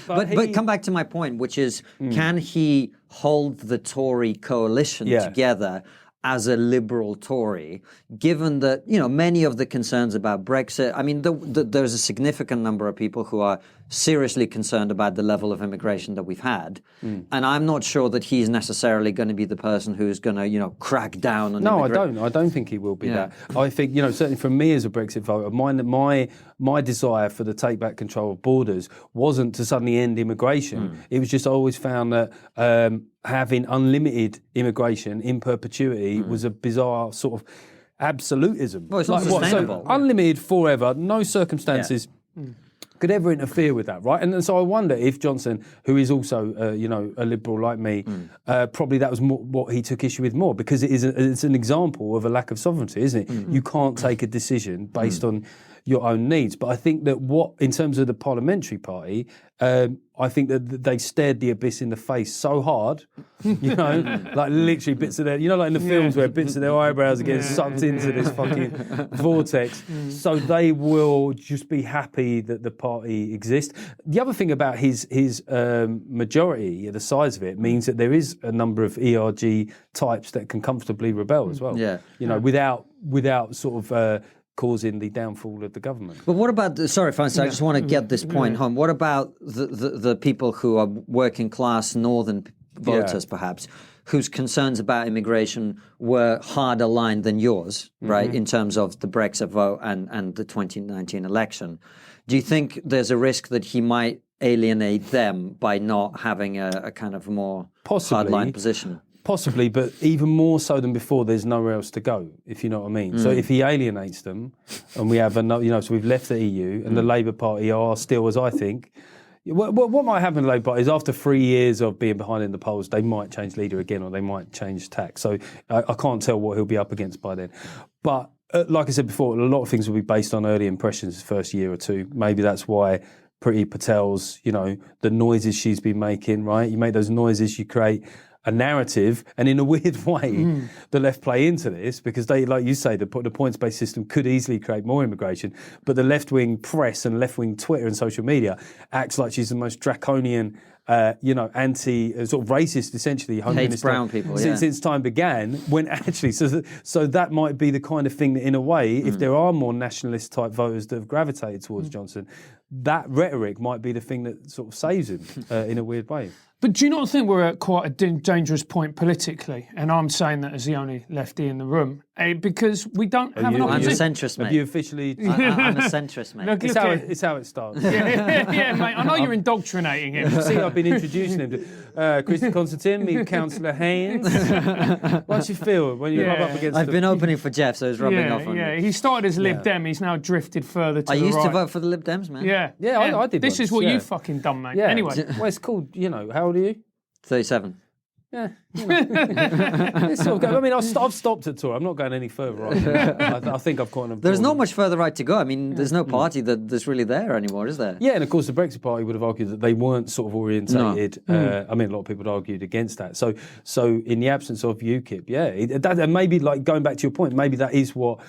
but come back to my point, which is, can he hold the Tory coalition together as a liberal Tory, given that, many of the concerns about Brexit, I mean, there's a significant number of people who are seriously concerned about the level of immigration that we've had. And I'm not sure that he's necessarily going to be the person who's going to, crack down on immigration. I don't think he will be that. I think, certainly for me as a Brexit voter, my desire for the take back control of borders wasn't to suddenly end immigration. It was just I always found that having unlimited immigration in perpetuity was a bizarre sort of absolutism. Well, it's not sustainable. So unlimited forever, no circumstances could ever interfere with that, right? And so I wonder if Johnson, who is also, a liberal like me, probably that was what he took issue with more, because it's an example of a lack of sovereignty, isn't it? You can't take a decision based on your own needs. But I think that in terms of the parliamentary party, I think that they stared the abyss in the face so hard, you know, like literally bits of their, you know, like in the films where bits of their eyebrows are getting sucked into this fucking vortex. So they will just be happy that the party exists. The other thing about his majority, the size of it, means that there is a number of ERG types that can comfortably rebel as well. Yeah. You know, without sort of causing the downfall of the government. But what about, sorry Francis, I just want to get this point home. What about the people who are working class northern voters perhaps, whose concerns about immigration were harder lined than yours, right, in terms of the Brexit vote and the 2019 election? Do you think there's a risk that he might alienate them by not having a kind of more hardline position? Possibly, but even more so than before, there's nowhere else to go, if you know what I mean. So if he alienates them, and we have another, you know, so we've left the EU, and the Labour Party are still, as I think, what might happen to the Labour Party is after 3 years of being behind in the polls, they might change leader again, or they might change tack. So I can't tell what he'll be up against by then. But like I said before, a lot of things will be based on early impressions the first year or two. Maybe that's why Priti Patel's, you know, the noises she's been making, right? You make those noises, you create a narrative, and in a weird way, the left play into this because they, like you say, the points-based system could easily create more immigration, but the left-wing press and left-wing Twitter and social media acts like she's the most draconian, anti, sort of racist, essentially, home hates minister brown people, since time began. When actually, so that might be the kind of thing that, in a way, if there are more nationalist-type voters that have gravitated towards Johnson, that rhetoric might be the thing that sort of saves him in a weird way. But do you not think we're at quite a dangerous point politically? And I'm saying that as the only lefty in the room, because we don't have an opposition. I'm a centrist, mate. Have you officially? I'm a centrist, mate. It's how it starts. Yeah, mate. I know you're indoctrinating him. See, I've been introducing him to Christy Constantine, meet Councillor Haynes. What do you feel when you rub up against? I've been opening for Jeff, so he's rubbing off on me. Yeah, he started as Lib Dem. He's now drifted further to the right. I used to vote for the Lib Dems, man. Yeah, I did. This is what you fucking done, mate. Yeah. Anyway, well, it's called. You know, how old are you? 37. Yeah, you know. It's sort of, I mean, I've stopped at Tory. I'm not going any further right. I think I've caught. There's not much further right to go. I mean, there's no party that's really there anymore, is there? Yeah, and of course the Brexit Party would have argued that they weren't sort of orientated. I mean, a lot of people had argued against that. So in the absence of UKIP, and maybe like going back to your point, maybe that is what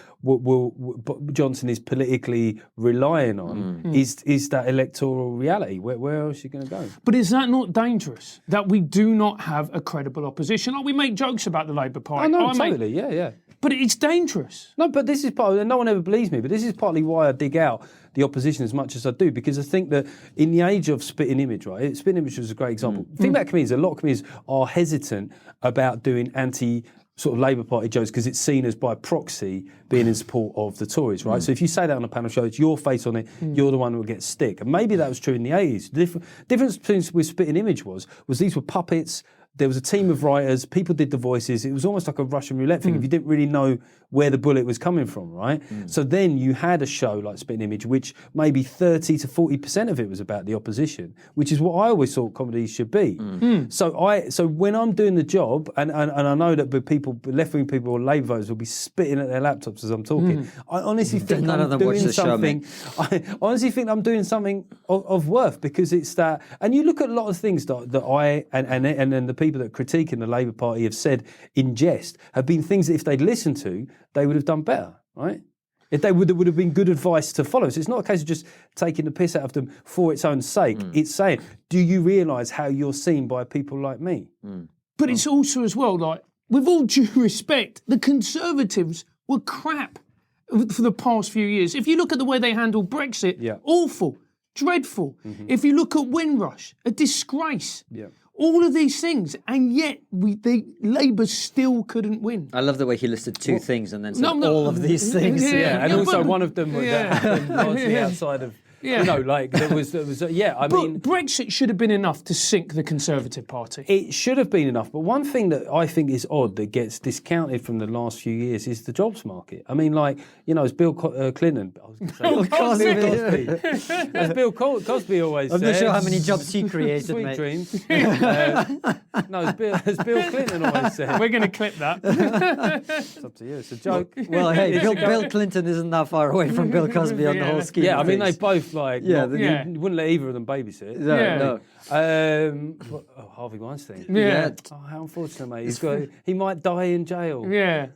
Johnson is politically relying on is that electoral reality. Where else are you going to go? But is that not dangerous that we do not have a credible opposition? Like we make jokes about the Labour Party. Oh, no, totally, yeah. But it's dangerous. No, but this is no one ever believes me, but this is partly why I dig out the opposition as much as I do, because I think that in the age of spitting image, right? Spitting image was a great example. The thing about comedians, a lot of comedians are hesitant about doing sort of Labour Party jokes because it's seen as by proxy being in support of the Tories, right? So if you say that on a panel show, it's your face on it, you're the one who will get stick. And maybe that was true in the 80s. The difference between with Spitting Image was these were puppets. There was a team of writers, people did the voices. It was almost like a Russian roulette thing if you didn't really know where the bullet was coming from, right? So then you had a show like Spitting Image, which maybe 30 to 40% of it was about the opposition, which is what I always thought comedy should be. So when I'm doing the job, and I know that left-wing people or Labour voters will be spitting at their laptops as I'm talking, I honestly think I'm doing something. I honestly think I'm doing something of worth, because it's that. And you look at a lot of things that I and then the people that are critiquing the Labour Party have said in jest have been things that if they'd listened to, they would have done better, right? If they would have been good advice to follow. So it's not a case of just taking the piss out of them for its own sake. It's saying, do you realise how you're seen by people like me? But it's also as well, like, with all due respect, the Conservatives were crap for the past few years. If you look at the way they handled Brexit, awful, dreadful. If you look at Windrush, a disgrace. All of these things, and yet Labour still couldn't win. I love the way he listed things and then said all of these things. And also one of them was largely outside of Yeah. You know, like there was I mean, Brexit should have been enough to sink the Conservative Party. It should have been enough, but one thing that I think is odd that gets discounted from the last few years is the jobs market. I mean, like, you know, as Bill Clinton, I was going to say Bill Cosby, as Bill Cosby always said. I'm not sure how many jobs he created, Sweet mate. dreams. No, as Bill Clinton always said. We're going to clip that. It's up to you. It's a joke. Well, hey, Bill Clinton isn't that far away from Bill Cosby on the whole scheme. Yeah, I of mean, things. they both like. Yeah, you wouldn't let either of them babysit. No. Harvey Weinstein. Yeah. Oh, how unfortunate, mate. He might die in jail. Yeah.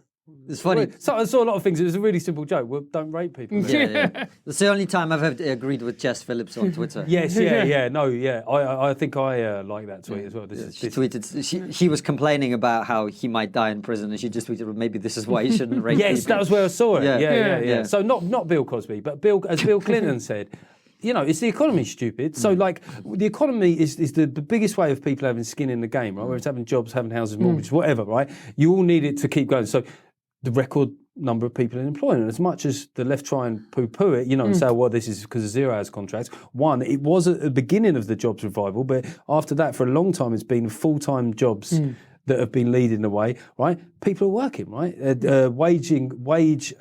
It's funny. So I saw a lot of things. It was a really simple joke. Well, don't rape people. Yeah. That's the only time I've ever agreed with Jess Phillips on Twitter. Yes, I think I like that tweet as well. She tweeted. She was complaining about how he might die in prison, and she just tweeted, "Well, maybe this is why you shouldn't rape Yes, people." that was where I saw it. Yeah. So not Bill Cosby, but as Bill Clinton said. You know, it's the economy, stupid. So, like, the economy is the biggest way of people having skin in the game, right? Whether it's having jobs, having houses, mortgages, whatever, right? You all need it to keep going. So, the record number of people in employment, as much as the left try and poo-poo it, you know, and say, well, this is because of 0 hours contracts. One, it was at the beginning of the jobs revival, but after that, for a long time, it's been full-time jobs that have been leading the way, right? People are working, right? Wage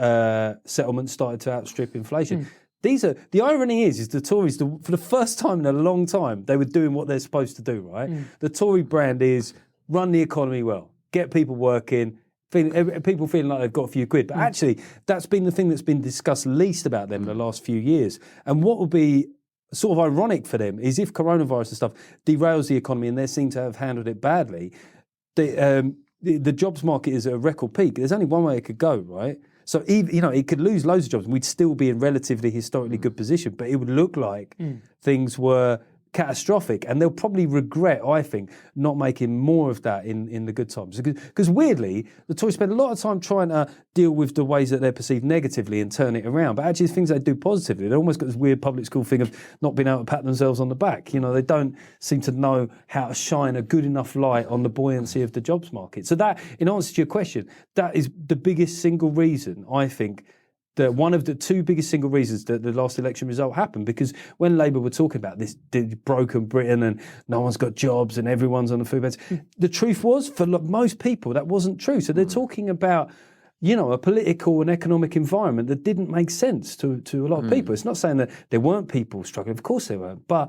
settlements started to outstrip inflation. The irony is the Tories, for the first time in a long time, they were doing what they're supposed to do, right? The Tory brand is run the economy well, get people working, people feeling like they've got a few quid. But actually, that's been the thing that's been discussed least about them in the last few years. And what would be sort of ironic for them is if coronavirus and stuff derails the economy and they seem to have handled it badly, the jobs market is at a record peak. There's only one way it could go, right? So, even, you know, it could lose loads of jobs and we'd still be in relatively historically good position, but it would look like things were catastrophic, and they'll probably regret, I think, not making more of that in the good times. Because weirdly, the Tories spend a lot of time trying to deal with the ways that they're perceived negatively and turn it around. But actually, the things they do positively, they've almost got this weird public school thing of not being able to pat themselves on the back. You know, they don't seem to know how to shine a good enough light on the buoyancy of the jobs market. So that, in answer to your question, that is the biggest single reason, I think, that one of the two biggest single reasons that the last election result happened, because when Labour were talking about this broken Britain and no one's got jobs and everyone's on the food banks, the truth was, for most people, that wasn't true. So they're talking about, you know, a political and economic environment that didn't make sense to a lot of people. It's not saying that there weren't people struggling. Of course there weren't. But,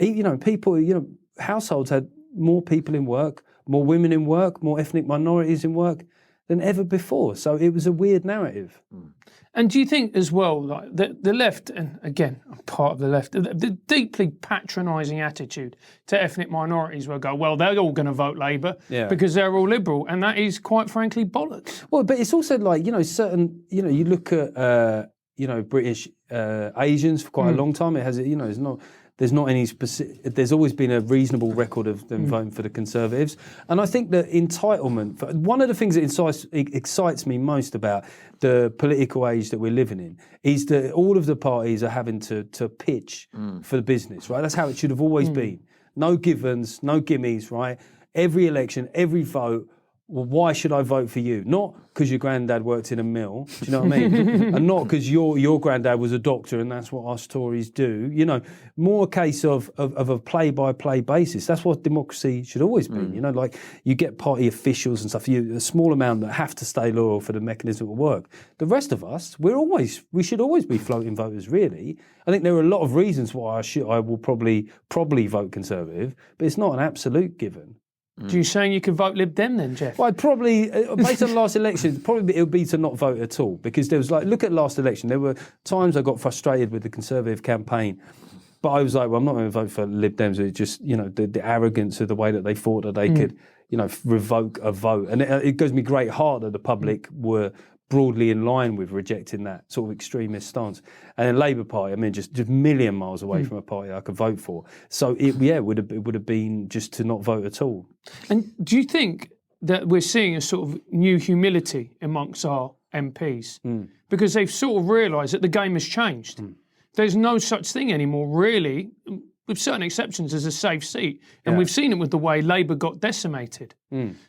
you know, households had more people in work, more women in work, more ethnic minorities in work than ever before. So it was a weird narrative. And do you think as well, like the left, and again, I'm part of the left, the deeply patronising attitude to ethnic minorities will go, well, they're all going to vote Labour because they're all liberal, and that is quite frankly bollocks. Well, but it's also like, you know, certain, you know, you look at, you know, British Asians for quite a long time. It has, you know, there's not any specific. There's always been a reasonable record of them voting for the Conservatives, and I think that entitlement. One of the things that excites me most about the political age that we're living in is that all of the parties are having to pitch for the business. Right, that's how it should have always been. No givens, no gimmies. Right, every election, every vote. Well, why should I vote for you? Not because your granddad worked in a mill, do you know what I mean? And not because your granddad was a doctor and that's what us Tories do. You know, more a case of a play-by-play basis. That's what democracy should always be. You know, like you get party officials and stuff, a small amount that have to stay loyal for the mechanism to work. The rest of us, we should always be floating voters, really. I think there are a lot of reasons why I will probably vote Conservative, but it's not an absolute given. Do you saying you could vote Lib Dem then, Geoff? Well, I'd probably, based on the last election, it would be to not vote at all, because there was look at last election. There were times I got frustrated with the Conservative campaign, but I was like, well, I'm not going to vote for Lib Dems. It's just, you know, the arrogance of the way that they thought that they could, you know, revoke a vote. And it gives me great heart that the public were broadly in line with rejecting that sort of extremist stance. And the Labour Party, I mean, just a million miles away from a party I could vote for. So it would have been just to not vote at all. And do you think that we're seeing a sort of new humility amongst our MPs? Because they've sort of realised that the game has changed. There's no such thing anymore, really. with certain exceptions, as a safe seat. And we've seen it with the way Labour got decimated.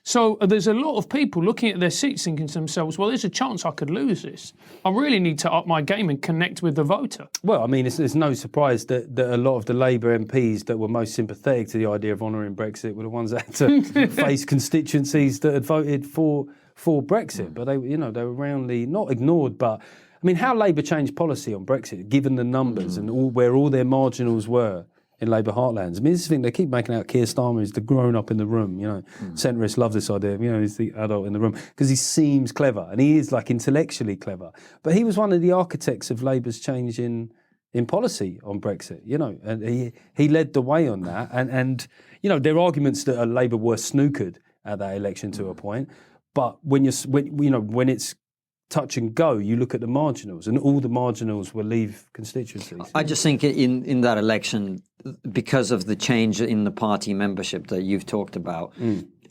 So there's a lot of people looking at their seats thinking to themselves, well, there's a chance I could lose this. I really need to up my game and connect with the voter. Well, I mean, it's no surprise that a lot of the Labour MPs that were most sympathetic to the idea of honouring Brexit were the ones that had to face constituencies that had voted for Brexit. But they were roundly not ignored, but I mean, how Labour changed policy on Brexit, given the numbers and where all their marginals were in Labour heartlands. I mean, this is the thing, they keep making out Keir Starmer is the grown-up in the room, Centrists love this idea, he's the adult in the room, because he seems clever, and he is, like, intellectually clever. But he was one of the architects of Labour's change in policy on Brexit, and he led the way on that. And there are arguments that Labour were snookered at that election to a point, but when it's touch and go, you look at the marginals, and all the marginals will leave constituencies. I just think in that election, because of the change in the party membership that you've talked about,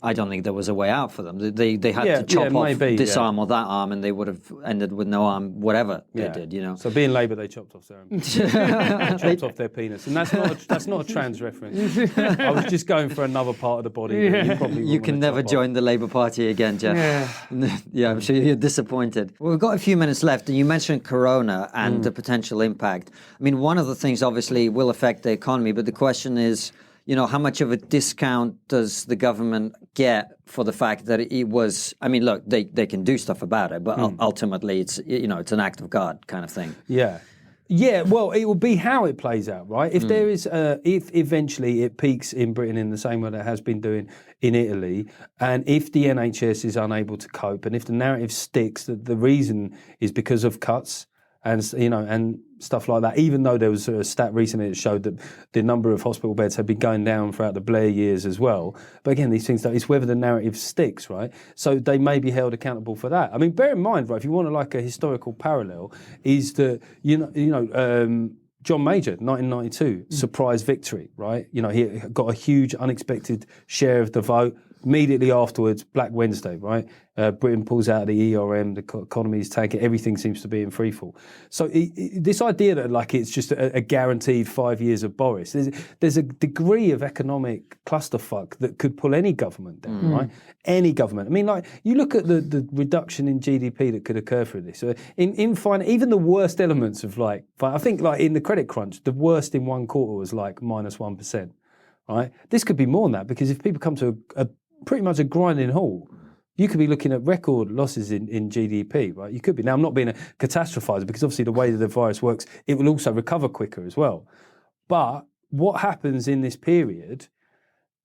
I don't think there was a way out for them. They had to chop off this arm or that arm, and they would have ended with no arm, whatever they did. So being Labour, they chopped off their arm, chopped off their penis, and that's not a trans reference. I was just going for another part of the body. You can never join the Labour Party again, Geoff. Yeah, I'm sure you're disappointed. Well, we've got a few minutes left, and you mentioned Corona and the potential impact. I mean, one of the things obviously will affect the economy, but the question is, how much of a discount does the government get for the fact that it was? I mean, look, they can do stuff about it, but ultimately, it's it's an act of God kind of thing. Yeah. Well, it will be how it plays out, right? If there is, if eventually it peaks in Britain in the same way that it has been doing in Italy, and if the NHS is unable to cope, and if the narrative sticks that the reason is because of cuts and stuff like that, even though there was a stat recently that showed that the number of hospital beds had been going down throughout the Blair years as well. But again, these things, it's whether the narrative sticks, right? So they may be held accountable for that. I mean, bear in mind, right, if you want a historical parallel, is that, John Major, 1992, surprise victory, right? He got a huge unexpected share of the vote. Immediately afterwards, Black Wednesday, right? Britain pulls out of the ERM, the economy is tanking, everything seems to be in freefall. So this idea that it's just a guaranteed 5 years of Boris, there's a degree of economic clusterfuck that could pull any government down, right? Any government. I mean, you look at the reduction in GDP that could occur through this. Even the worst elements of I think in the credit crunch, the worst in one quarter was minus 1%, right? This could be more than that, because if people come to pretty much a grinding halt, you could be looking at record losses in GDP, right? You could be. Now, I'm not being a catastrophizer, because obviously the way that the virus works, it will also recover quicker as well. But what happens in this period,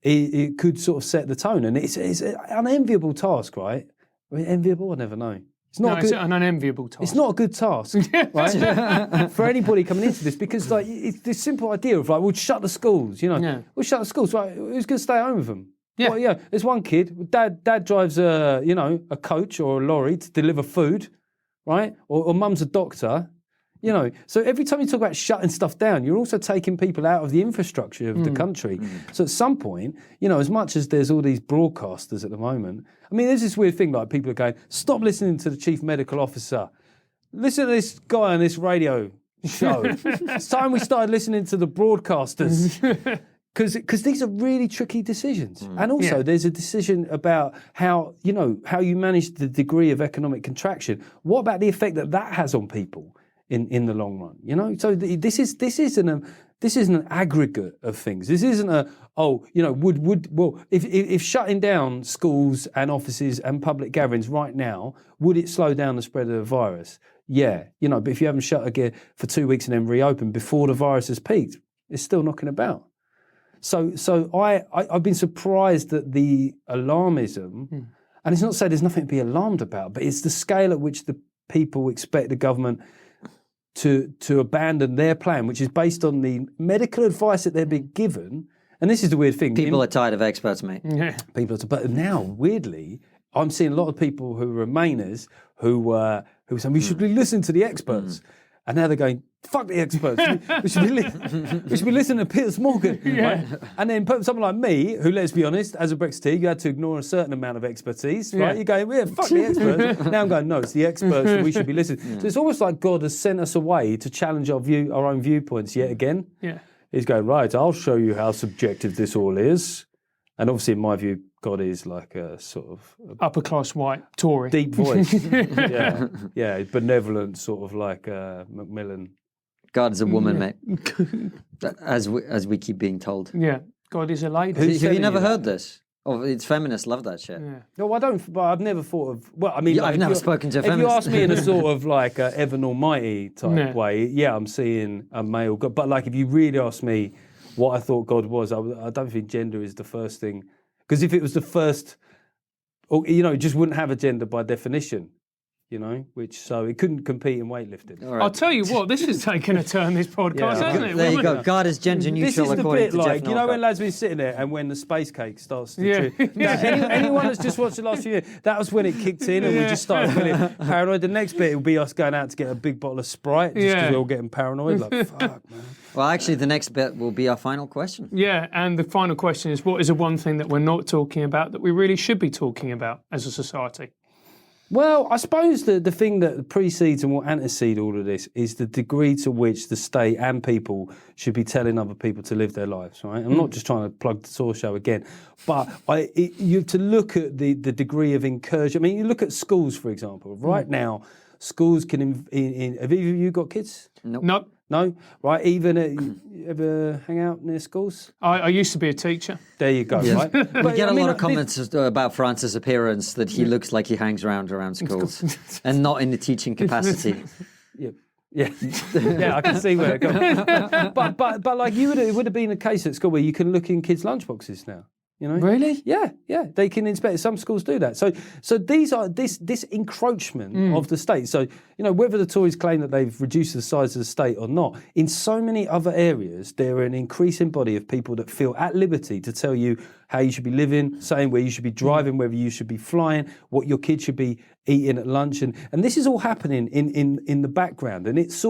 it could sort of set the tone. And it's an unenviable task, right? I mean, enviable? I never know. It's an unenviable task. It's not a good task, right? For anybody coming into this, because it's this simple idea of we'll shut the schools, we'll shut the schools, right? Who's going to stay at home with them? Yeah. Well, there's one kid. Dad drives a coach or a lorry to deliver food, right? Or mum's a doctor, So every time you talk about shutting stuff down, you're also taking people out of the infrastructure of the country. So at some point, as much as there's all these broadcasters at the moment, I mean, there's this weird thing people are going, stop listening to the chief medical officer. Listen to this guy on this radio show. It's time we started listening to the broadcasters. Because these are really tricky decisions. And also there's a decision about how you manage the degree of economic contraction. What about the effect that has on people in the long run? So this isn't an aggregate of things. This isn't if shutting down schools and offices and public gatherings right now, would it slow down the spread of the virus? Yeah, but if you haven't shut again for 2 weeks and then reopened before the virus has peaked, it's still knocking about. So I've been surprised at the alarmism, and it's not to say there's nothing to be alarmed about, but it's the scale at which the people expect the government to abandon their plan, which is based on the medical advice that they're being given. And this is the weird thing. People are tired of experts, mate. Yeah. But now, weirdly, I'm seeing a lot of people who are Remainers who are saying we should listen to the experts. And now they're going, fuck the experts. we should be listening to Piers Morgan. Right? And then someone like me, who, let's be honest, as a Brexiteer, you had to ignore a certain amount of expertise, right? You're going, fuck the experts. Now I'm going, no, it's the experts that we should be listening. So it's almost like God has sent us away to challenge our own viewpoints yet again. Yeah. He's going, right, I'll show you how subjective this all is. And obviously, in my view, God is like a sort of upper class white Tory, deep voice, yeah, benevolent sort of like Macmillan. God is a woman, mate. As we keep being told. Yeah, God is a lady. Have you never heard this? Oh, it's feminists love that shit. Yeah. No, I don't. But I've never thought of. Well, I mean, I've never spoken to a feminist. If you ask me in a sort of like Evan Almighty type way, yeah, I'm seeing a male God. But like, if you really ask me what I thought God was, I don't think gender is the first thing. Because if it was the first, or it just wouldn't have a gender by definition. So it couldn't compete in weightlifting. Right. I'll tell you what, this has taken a turn, this podcast, hasn't it? There you go. God is gender neutral according to Geoff Norcott. You know when lads been sitting there and when the space cake starts to anyone that's just watched the last few years, that was when it kicked in and we just started feeling paranoid. The next bit will be us going out to get a big bottle of Sprite just because we're all getting paranoid. Like, fuck, man. Well, actually, the next bit will be our final question. Yeah, and the final question is, what is the one thing that we're not talking about that we really should be talking about as a society? Well, I suppose the thing that precedes and will antecede all of this is the degree to which the state and people should be telling other people to live their lives, right? I'm not just trying to plug the Tory show again, but you have to look at the degree of incursion. I mean, you look at schools, for example. Right now, schools can... have either of you got kids? Nope. No? Right, even ever hang out near schools? I used to be a teacher. There you go, right? We get a lot of comments about Francis' appearance that he looks like he hangs around schools and not in the teaching capacity. Yeah, I can see where it goes. But like it would have been a case at school where you can look in kids' lunchboxes now. Really? Yeah, they can inspect. Some schools do that. So these are this encroachment of the state. So whether the Tories claim that they've reduced the size of the state or not, in so many other areas there are an increasing body of people that feel at liberty to tell you how you should be living, saying where you should be driving, whether you should be flying, what your kids should be eating at lunch, and this is all happening in the background, and it's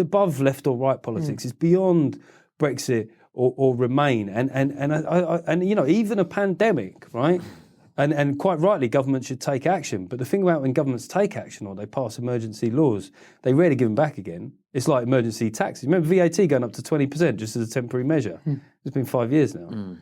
above left or right politics. It's beyond Brexit or Remain, and even a pandemic, right? And quite rightly, government should take action. But the thing about when governments take action or they pass emergency laws, they rarely give them back again. It's like emergency taxes. Remember VAT going up to 20% just as a temporary measure? It's been 5 years now.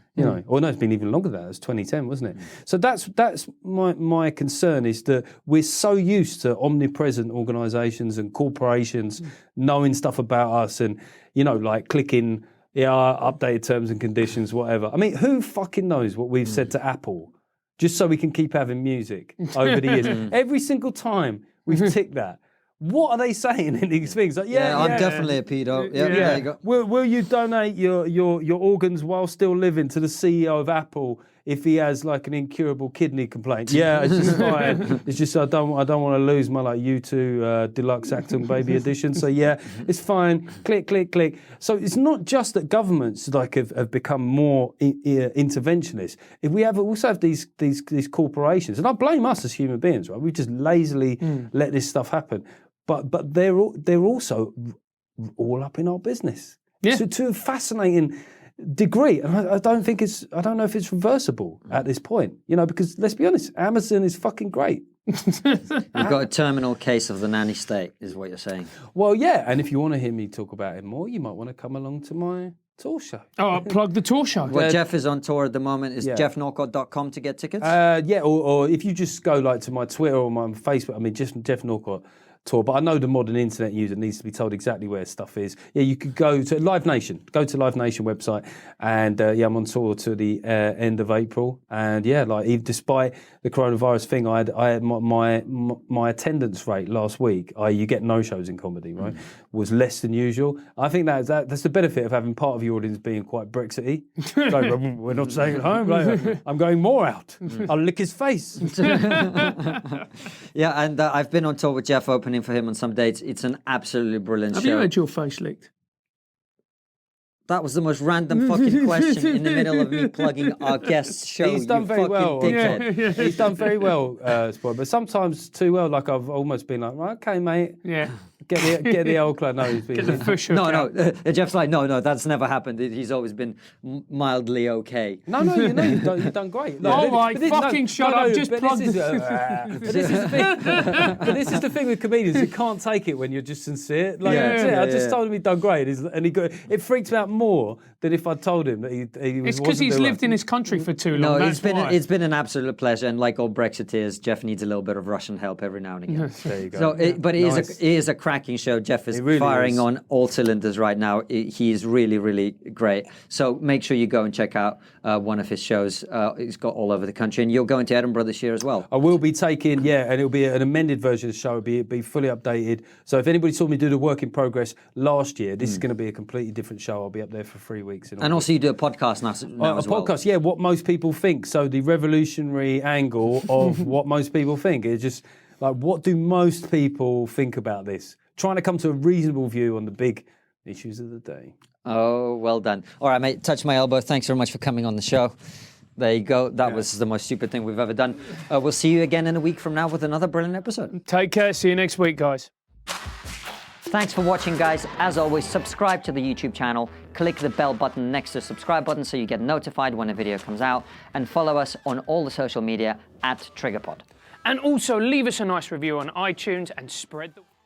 Or no, it's been even longer than that. It was 2010, wasn't it? So that's my concern, is that we're so used to omnipresent organisations and corporations knowing stuff about us and, like clicking, updated terms and conditions, whatever. I mean, who fucking knows what we've said to Apple just so we can keep having music over the years? Every single time we've ticked that. What are they saying in these things? Like, I'm definitely a pedo. Yeah, there you go. Will you donate your organs while still living to the CEO of Apple if he has like an incurable kidney complaint? Yeah, it's just fine. It's just I don't want to lose my like U2 Deluxe Acton Baby Edition. So yeah, it's fine. Click, click, click. So it's not just that governments like have become more interventionist. If we also have these corporations, and I blame us as human beings, right? We just lazily let this stuff happen. But they're also all up in our business. Yeah. To a fascinating degree, and I don't know if it's reversible at this point. Because let's be honest, Amazon is fucking great. You've got a terminal case of the nanny state, is what you're saying. Well, yeah, and if you want to hear me talk about it more, you might want to come along to my tour show. Oh, plug the tour show. Well, Geoff is on tour at the moment. Is geoffnorcott.com to get tickets? Or if you just go like to my Twitter or my Facebook, I mean, just Geoff Norcott tour. But I know the modern internet user needs to be told exactly where stuff is. Yeah, you could go to Live Nation. Go to Live Nation website, and I'm on tour to the end of April. And yeah, like despite the coronavirus thing, I had my attendance rate last week. You get no shows in comedy, right? Was less than usual. I think that's the benefit of having part of your audience being quite Brexity. Like, we're not staying at home. Like, I'm going more out. I'll lick his face. Yeah, and I've been on tour with Geoff, opening for him on some dates. It's an absolutely brilliant show. Have you had your face licked? That was the most random fucking question in the middle of me plugging our guest's show. He's done very well. Yeah. He's done very well, Sport, but sometimes too well. Like I've almost been like, right, okay, mate. Yeah. Get the old club. No, Get the Fiscal. No. Geoff's like, no, that's never happened. He's always been mildly okay. No, you've done great. Shut up. Just plug this is the thing. But this is the thing with comedians. You can't take it when you're just sincere. Like, I just told him he'd done great, and it freaks me out more than if I told him that he was. It's because he's lived in this country for too long. No, it's been an absolute pleasure, and like all Brexiteers, Geoff needs a little bit of Russian help every now and again. There you go. So, it is a cracking show. Geoff is really firing on all cylinders right now. He is really, really great. So make sure you go and check out one of his shows. He's got all over the country, and you're going to Edinburgh this year as well. I will be taking, and it'll be an amended version of the show. It'll be fully updated. So if anybody saw me do the work in progress last year, this is going to be a completely different show. I'll be up there for 3 weeks. And also you do a podcast now as well. A podcast, what most people think. So the revolutionary angle of what most people think. It's just like, what do most people think about this? Trying to come to a reasonable view on the big issues of the day. Oh, well done. All right, mate, touch my elbow. Thanks very much for coming on the show. There you go. That was the most stupid thing we've ever done. We'll see you again in a week from now with another brilliant episode. Take care. See you next week, guys. Thanks for watching, guys. As always, subscribe to the YouTube channel. Click the bell button next to the subscribe button so you get notified when a video comes out. And follow us on all the social media @TriggerPod. And also leave us a nice review on iTunes and spread the...